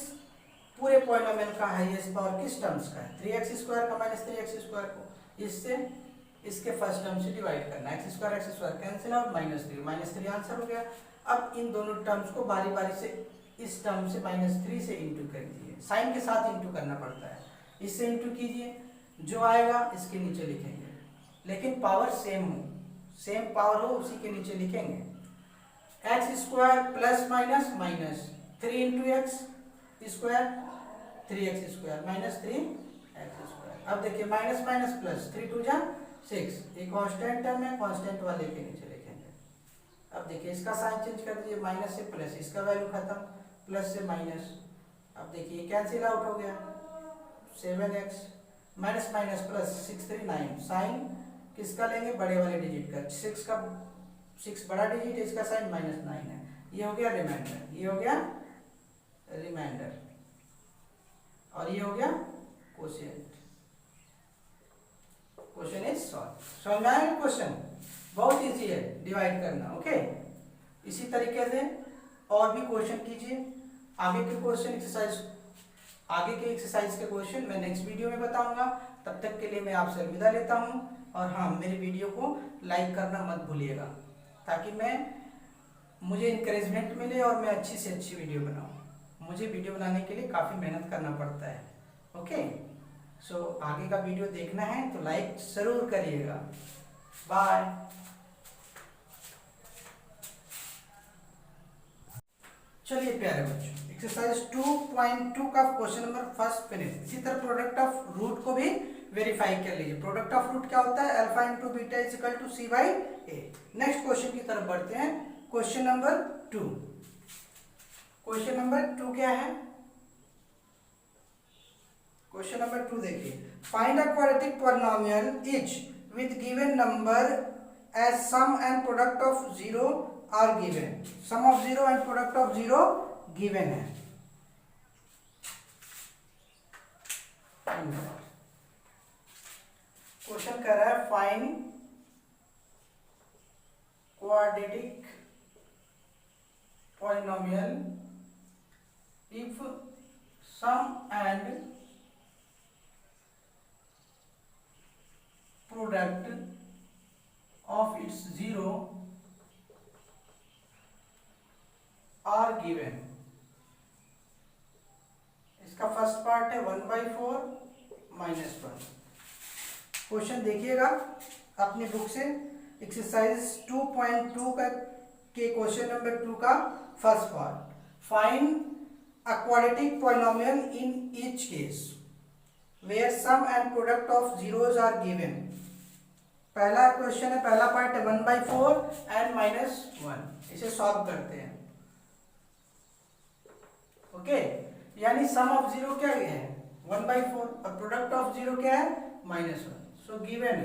पूरे पॉलिनोमियल का हाईएस्ट पावर किस टर्म्स का है, 3x² का -3x² को इससे इसके फर्स्ट टर्म से डिवाइड करना, x² कैंसिल आउट, -3 आंसर हो गया। अब इन दोनों टर्म्स को बारी बारी से इस टर्म से -3 से इंटू कर दीजिए, साइन के साथ इंटू करना पड़ता है, इससे इंटू कीजिए, जो आएगा इसके नीचे लिखेंगे, लेकिन पावर सेम हो, सेम पावर हो उसी के नीचे लिखेंगे। x² plus minus minus 3 into x square 3x² -3x²। अब देखिए माइनस माइनस प्लस 3 2 जा 6, ये कांस्टेंट टर्म है, कांस्टेंट वाले के नीचे लिखेंगे। अब देखिए इसका साइन चेंज कर दीजिए, माइनस से प्लस, इसका वैल्यू खत्म, प्लस से माइनस, अब देखिए कैंसिल आउट हो गया, 7x minus minus plus 6 3 9, sign किसका लेंगे बड़े वाले डिजिट का, 6 बड़ा डिजिट है, इसका साइन -9 है, ये हो गया रिमाइंडर, ये हो गया रिमाइंडर, और ये हो गया कोशिएंट। Question is solve. समझ में आया क्वेश्चन, बहुत इजी है डिवाइड करना। ओके, इसी तरीके से और भी क्वेश्चन कीजिए। आगे के क्वेश्चन एक्सरसाइज, आगे के एक्सरसाइज के क्वेश्चन मैं नेक्स्ट वीडियो में बताऊंगा। तब तक के लिए मैं आपसे अलविदा लेता हूं, और हाँ, मेरे वीडियो को लाइक करना मत भूलिएगा, ताकि मुझे इंकरेजमेंट मिले और मैं अच्छी से अच्छी वीडियो बनाऊं। मुझे वीडियो बनाने के लिए काफ़ी मेहनत करना पड़ता है। ओके, सो आगे का वीडियो देखना है तो लाइक ज़रूर करिएगा। बाय। चलिए प्यारे बच्चों, एक्सरसाइज 2.2 का क्वेश्चन नंबर फर्स्ट फिनिश। इसी तरह प्रोडक्ट ऑफ रूट को भी वेरीफाई कर लीजिए। प्रोडक्ट ऑफ रूट क्या होता है, alpha into beta is equal to c/a। Next question की तरफ बढ़ते हैं, क्वेश्चन नंबर 2। क्वेश्चन नंबर 2 क्या है, क्वेश्चन नंबर 2 देखिए, find a quadratic polynomial each with given number as sum and product of 0 are given. Sum of 0 and product of 0 given है। क्वेश्चन कर रहा है find quadratic polynomial if sum and product of its 0 are given. इसका फर्स्ट पार्ट है 1/4 -1। क्वेश्चन देखिएगा अपनी बुक से, एक्सरसाइज 2.2 का के क्वेश्चन नंबर 2 का first part, find a quadratic polynomial in each case where sum and product of zeros are given. पहला क्वेश्चन है, पहला पार्ट है 1/4 एंड -1। इसे सॉल्व करते हैं। ओके, यानी सम ऑफ 0 क्या है 1/4 और प्रोडक्ट ऑफ 0 क्या है -1। सो गिवन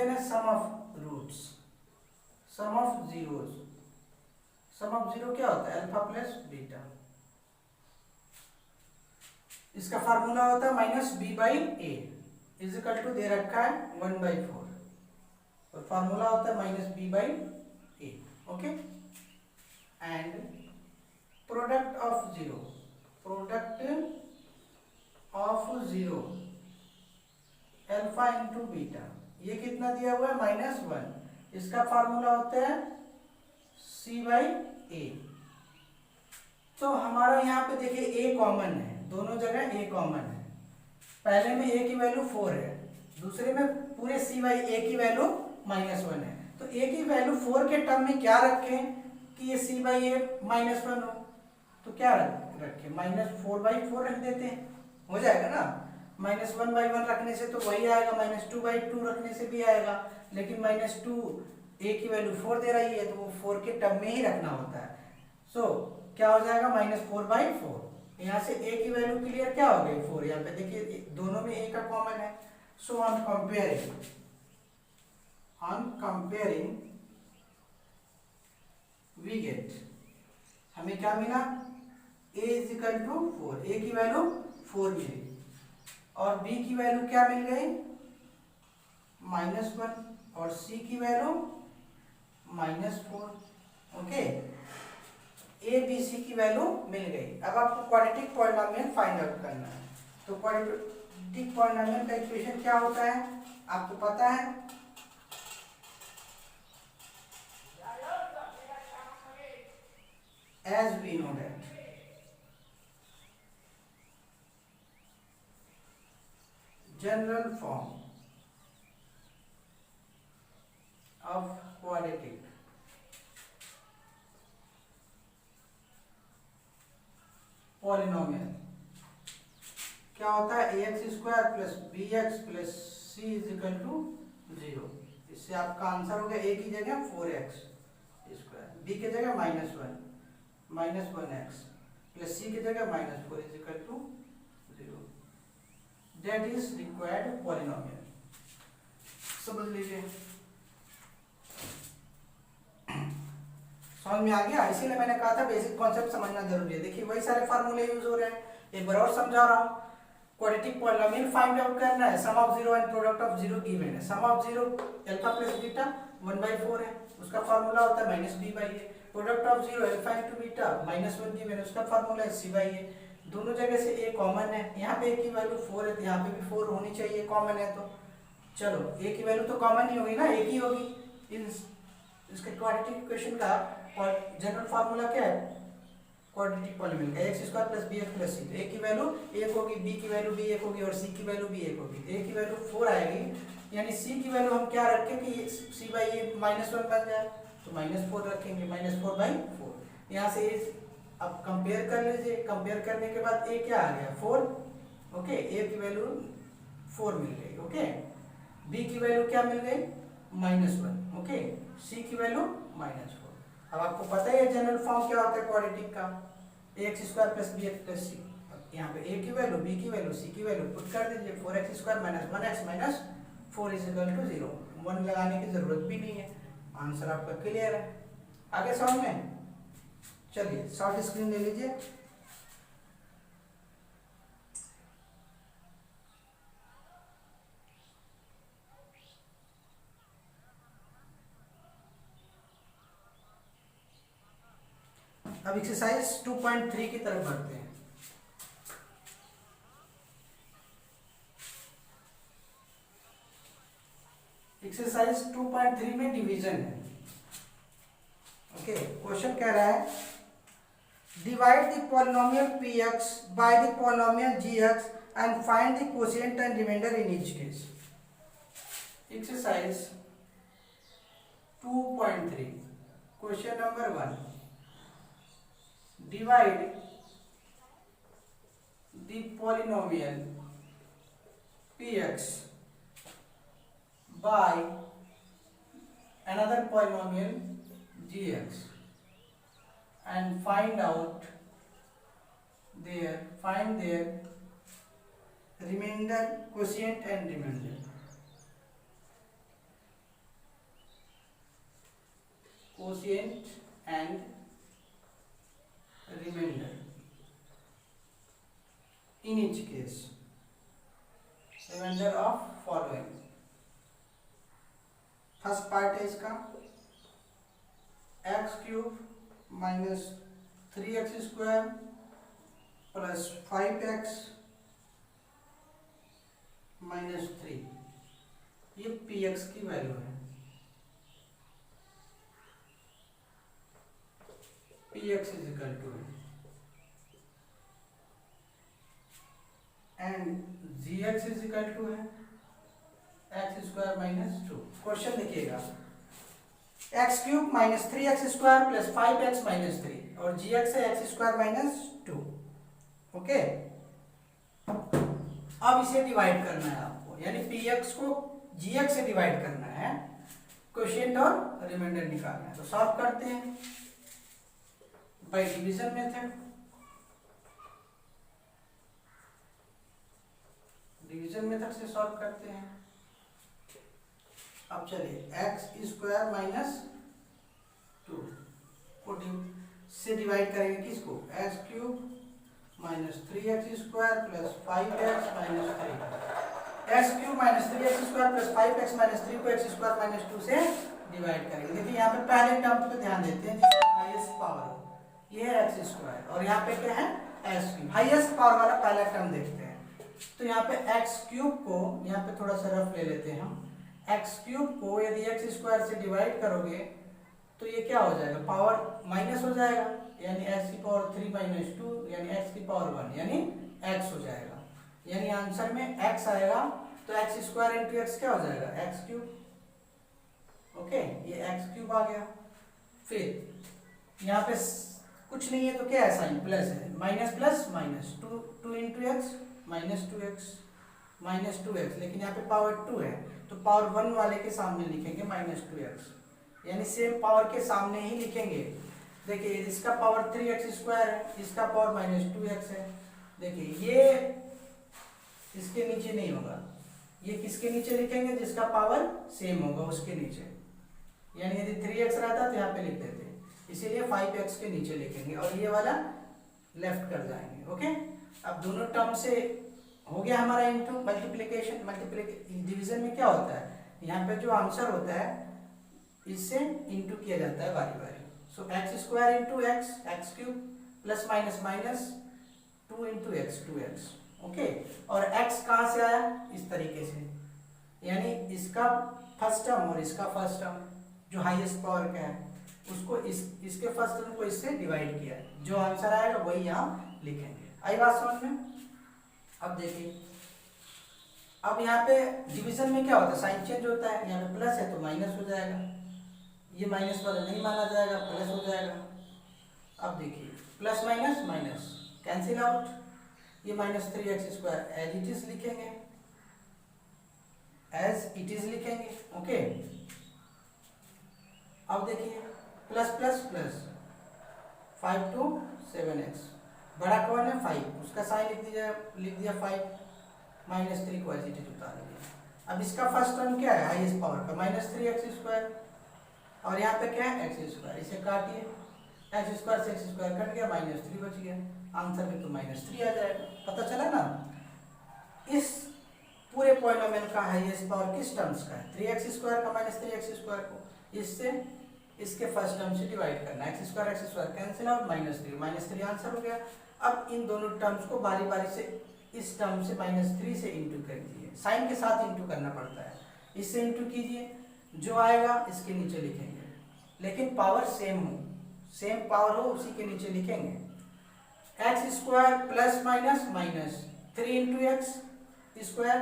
है sum of roots, sum of zeros. Sum of 0 क्या होता है अल्फा प्लस बीटा, इसका फार्मूला होता है -b/a इज इक्वल टू दे रखा है 1/4 और फार्मूला होता है -b/a। Okay, and product of 0, product of 0 alpha into beta, ये कितना दिया हुआ है -1, इसका फार्मूला होता है c/a। तो हमारा यहाँ पे देखिए a कॉमन है, दोनों जगह a कॉमन है। पहले में a की वैल्यू 4 है, दूसरे में पूरे c/a की वैल्यू -1 है। तो a की वैल्यू 4 के टर्म में क्या रखें कि ये c/a -1 हो, तो क्या रखें -4/4 रख देते हैं, हो जाएगा ना। -1/1 रखने से तो वही आएगा, -2/2 रखने से भी आएगा, लेकिन -2 a की वैल्यू 4 दे रही है तो वो 4 के टर्म में ही रखना होता है। सो क्या हो जाएगा -4/4। यहाँ से a की वैल्यू क्लियर क्या हो गई 4, यहाँ पे देखिए दोनों में a का कॉमन है। So on comparing on comparing we get, हमें क्या मिला, a is equal to 4, a की वैल्यू 4 मिली और b की वैल्यू क्या मिल गई, -1 और c की value -4। Okay, a b c की वैल्यू मिल गई। अब आपको क्वाड्रेटिक पॉलिनोमियल फाइंड आउट करना है। तो क्वाड्रेटिक पॉलिनोमियल का इक्वेशन क्या होता है आपको पता है, as we know that general form of quadratic polynomial क्या होता है, ax² plus bx plus c is equal to 0। इससे आपका आंसर हो गया a की जगह 4x², b की जगह -1x प्लस c की जगह -4 is equal to 0। That is required polynomial. समझ लीजिए, समझ में आ गया। इसीलिए मैंने कहा था बेसिक कॉन्सेप्ट समझना जरूरी है। देखिए वही सारे फार्मूले यूज हो रहे हैं, एक बार और समझा रहा हूँ। क्वाड्रेटिक पॉलिनोमियल फाइंड आउट करना है, sum of 0 and product of 0 given है। Sum of 0 alpha plus beta 1/4 है, उसका फार्मूला होता है -b/a। Product of 0 alpha into beta -1 given है, उसका फार्मूला है c/a। दोनों जगह से a कॉमन है, यहाँ पे a की वैल्यू 4 है तो यहाँ पे भी 4 होनी चाहिए, कॉमन है तो चलो a की वैल्यू तो कॉमन ही होगी ना, एक ही होगी। इसके क्वाड्रेटिक इक्वेशन का जनरल फार्मूला क्या है क्वाड्रेटिक पॉलिनोमियल का, x² plus bx plus c। तो a की वैल्यू 1 होगी, b की वैल्यू भी 1 होगी और c की वैल्यू भी 1 होगी। a की वैल्यू 4 आएगी, यानी c की वैल्यू हम क्या रखें कि c/a -1 बन जाए, तो -4 रखेंगे, -4/4। यहाँ से अब कंपेयर कर लीजिए, कंपेयर करने के बाद a क्या आ गया 4। ओके, a की वैल्यू 4 मिल गई। ओके, b की वैल्यू क्या मिल गई -1। ओके, c की वैल्यू -4। अब आपको पता है जनरल फॉर्म क्या होता है क्वाड्रेटिक का, ax² plus bx plus c। यहाँ पे a की वैल्यू, b की वैल्यू, c की वैल्यू पुट कर दीजिए, 4x² - 1x - 4 is equal to 0। 1 लगाने की जरूरत भी नहीं है, आंसर आपका क्लियर है। आगे समझ में, चलिए शॉर्ट स्क्रीन ले लीजिए। अब एक्सरसाइज 2.3 की तरफ बढ़ते हैं। एक्सरसाइज 2.3 में डिवीजन है। ओके, क्वेश्चन कह रहा है divide the polynomial px by the polynomial gx and find the quotient and remainder in each case. Exercise 2.3 question number 1, divide the polynomial px by another polynomial gx and find their remainder, quotient and remainder। quotient and remainder in each case, remainder of following। First part है इसका x³ minus 3x² plus 5x minus 3, ये px की वैल्यू है। px is equal to and gx is equal to है x² माइनस 2। क्वेश्चन देखिएगा, x³ minus 3x² plus 5x minus 3 और gx है x² माइनस 2। ओके, अब इसे डिवाइड करना है आपको, यानी px को gx से डिवाइड करना है, क्वोशिएंट और रिमाइंडर निकालना है। तो सॉल्व करते हैं by division method. Division method से सॉल्व करते हैं। अब चलिए एक्स स्क्वायर माइनस 2 को से डिवाइड करेंगे किसको, x cube minus 3x square plus 5x minus 3, x cube minus 3x square plus 5x minus 3 को एक्स स्क्वायर माइनस 2 से डिवाइड करेंगे। देखिए यहाँ पे पहले टर्म पे ध्यान देते हैं जिसका हाईएस्ट पावर हो, ये है एक्स स्क्वायर और यहाँ पे क्या है एक्स क्यूब। हाईएस्ट पावर वाला पहला टर्म देखते हैं। तो यहाँ पे एक्स क्यूब को यहाँ पे थोड़ा सा रफ ले लेते हैं हम। एक्स क्यूब को यदि एक्स स्क्वायर से डिवाइड करोगे तो ये क्या हो जाएगा, पावर माइनस हो जाएगा, यानी एक्स की पावर 3 माइनस 2 यानी एक्स की पावर 1 यानी एक्स हो जाएगा। यानी आंसर में एक्स आएगा तो एक्स स्क्वायर इंटू एक्स क्या हो जाएगा, एक्स क्यूब। ओके, ये एक्स क्यूब आ गया। फिर यहाँ पे कुछ नहीं है तो क्या है, साइन प्लस है, minus plus minus 2 into x minus 2x minus 2x, लेकिन यहाँ पे पावर 2 है तो पावर 1 वाले के सामने लिखेंगे माइनस 2x, यानी सेम पावर के सामने ही लिखेंगे। देखिए इसका पावर 3x स्क्वायर है, इसका पावर माइनस 2x है। देखिए ये इसके नीचे नहीं होगा, ये किसके नीचे लिखेंगे, जिसका पावर सेम होगा उसके नीचे। यानी यदि 3x रहता तो यहाँ पे लिख देते, इसीलिए 5x के नीचे लिखेंगे और ये वाला लेफ्ट कर जाएंगे। ओके, अब दोनों टर्म से हो गया हमारा इनटू मल्टीप्लिकेशन। डिवीजन में क्या होता है, यहाँ पे जो आंसर होता है इससे इनटू किया जाता है बारी बारी। So x square into x, x cube plus minus minus 2 into x 2x। Okay, और x कहाँ से आया, इस तरीके से, यानी इसका फर्स्ट टर्म और इसका फर्स्ट टर्म जो हाईएस्ट पावर का है उसको इसके फर्स्ट टर्म को इससे डिवाइड किया, जो आंसर आएगा वही यहाँ लिखेंगे। आई बात समझ में। अब देखिए, अब यहाँ पे डिवीजन में क्या होता है, साइन चेंज होता है, यहाँ पे प्लस है तो माइनस हो जाएगा, ये माइनस वाला नहीं माना जाएगा, प्लस हो जाएगा। अब देखिए plus minus minus cancel out, ये minus 3x square as it is लिखेंगे, एज इट इज लिखेंगे। ओके, अब देखिए plus plus plus 5 to 7x, बड़ा कौन है 5, उसका साइन लिख दिया 5, माइनस 3 को एज इट इज उतार दिया। अब इसका फर्स्ट टर्म क्या है, हाईएस्ट पावर का माइनस 3x स्क्वायर, और यहाँ पे क्या है एक्स स्क्वायर, इसे काटिए, एक्स स्क्वायर से एक्स स्क्वायर कट गया, माइनस 3 बच गया, आंसर में तो माइनस 3 आ जाएगा। पता चला ना, इस पूरे पॉलिनोमियल का हाईएस्ट पावर किस टर्म्स का है, 3x स्क्वायर का माइनस 3x स्क्वायर को इससे इसके फर्स्ट टर्म से डिवाइड करना, x square cancel out, minus 3 answer हो गया। अब इन दोनों टर्म्स को बारी बारी से इस टर्म से माइनस 3 से इंटू कर दीजिए, साइन के साथ इंटू करना पड़ता है, इससे इंटू कीजिए, जो आएगा इसके नीचे लिखेंगे, लेकिन पावर सेम हो, सेम पावर हो उसी के नीचे लिखेंगे। X square plus minus minus 3 into x square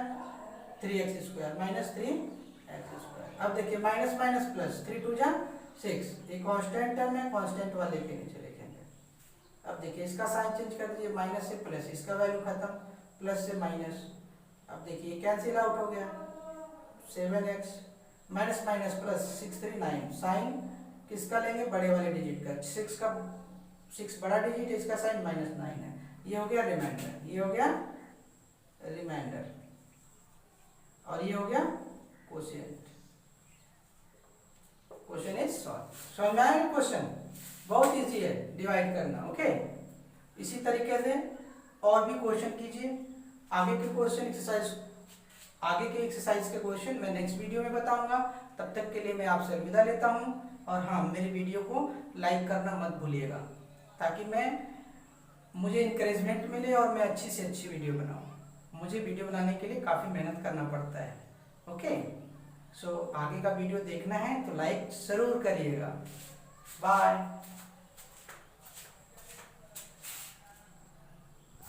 3x square minus 3x square. अब देखिए माइनस माइनस प्लस 3 2 जा 6, एक कांस्टेंट टर्म है, कांस्टेंट वाले के नीचे लिखेंगे। अब देखिए इसका साइन चेंज कर दीजिए, माइनस से प्लस, इसका वैल्यू खत्म, प्लस से माइनस। अब देखिए कैंसिल आउट हो गया, 7x minus minus plus 6 3 9, sign किसका लेंगे, बड़े वाले डिजिट का, 6 बड़ा डिजिट है, इसका साइन माइनस 9 है, ये हो गया रिमाइंडर, ये हो गया रिमाइंडर, और ये हो गया कोशिएंट। Question is solve. समझ में आया क्वेश्चन, बहुत इजी है डिवाइड करना। ओके, इसी तरीके से और भी क्वेश्चन कीजिए। आगे के क्वेश्चन एक्सरसाइज, आगे के एक्सरसाइज के क्वेश्चन मैं नेक्स्ट वीडियो में बताऊंगा। तब तक के लिए मैं आपसे अलविदा लेता हूं, और हाँ, मेरे वीडियो को लाइक करना मत भूलिएगा, ताकि मुझे इंकरेजमेंट मिले और मैं अच्छी से अच्छी वीडियो बनाऊं। मुझे वीडियो बनाने के लिए काफ़ी मेहनत करना पड़ता है। ओके, सो आगे का वीडियो देखना है तो लाइक ज़रूर करिएगा। बाय।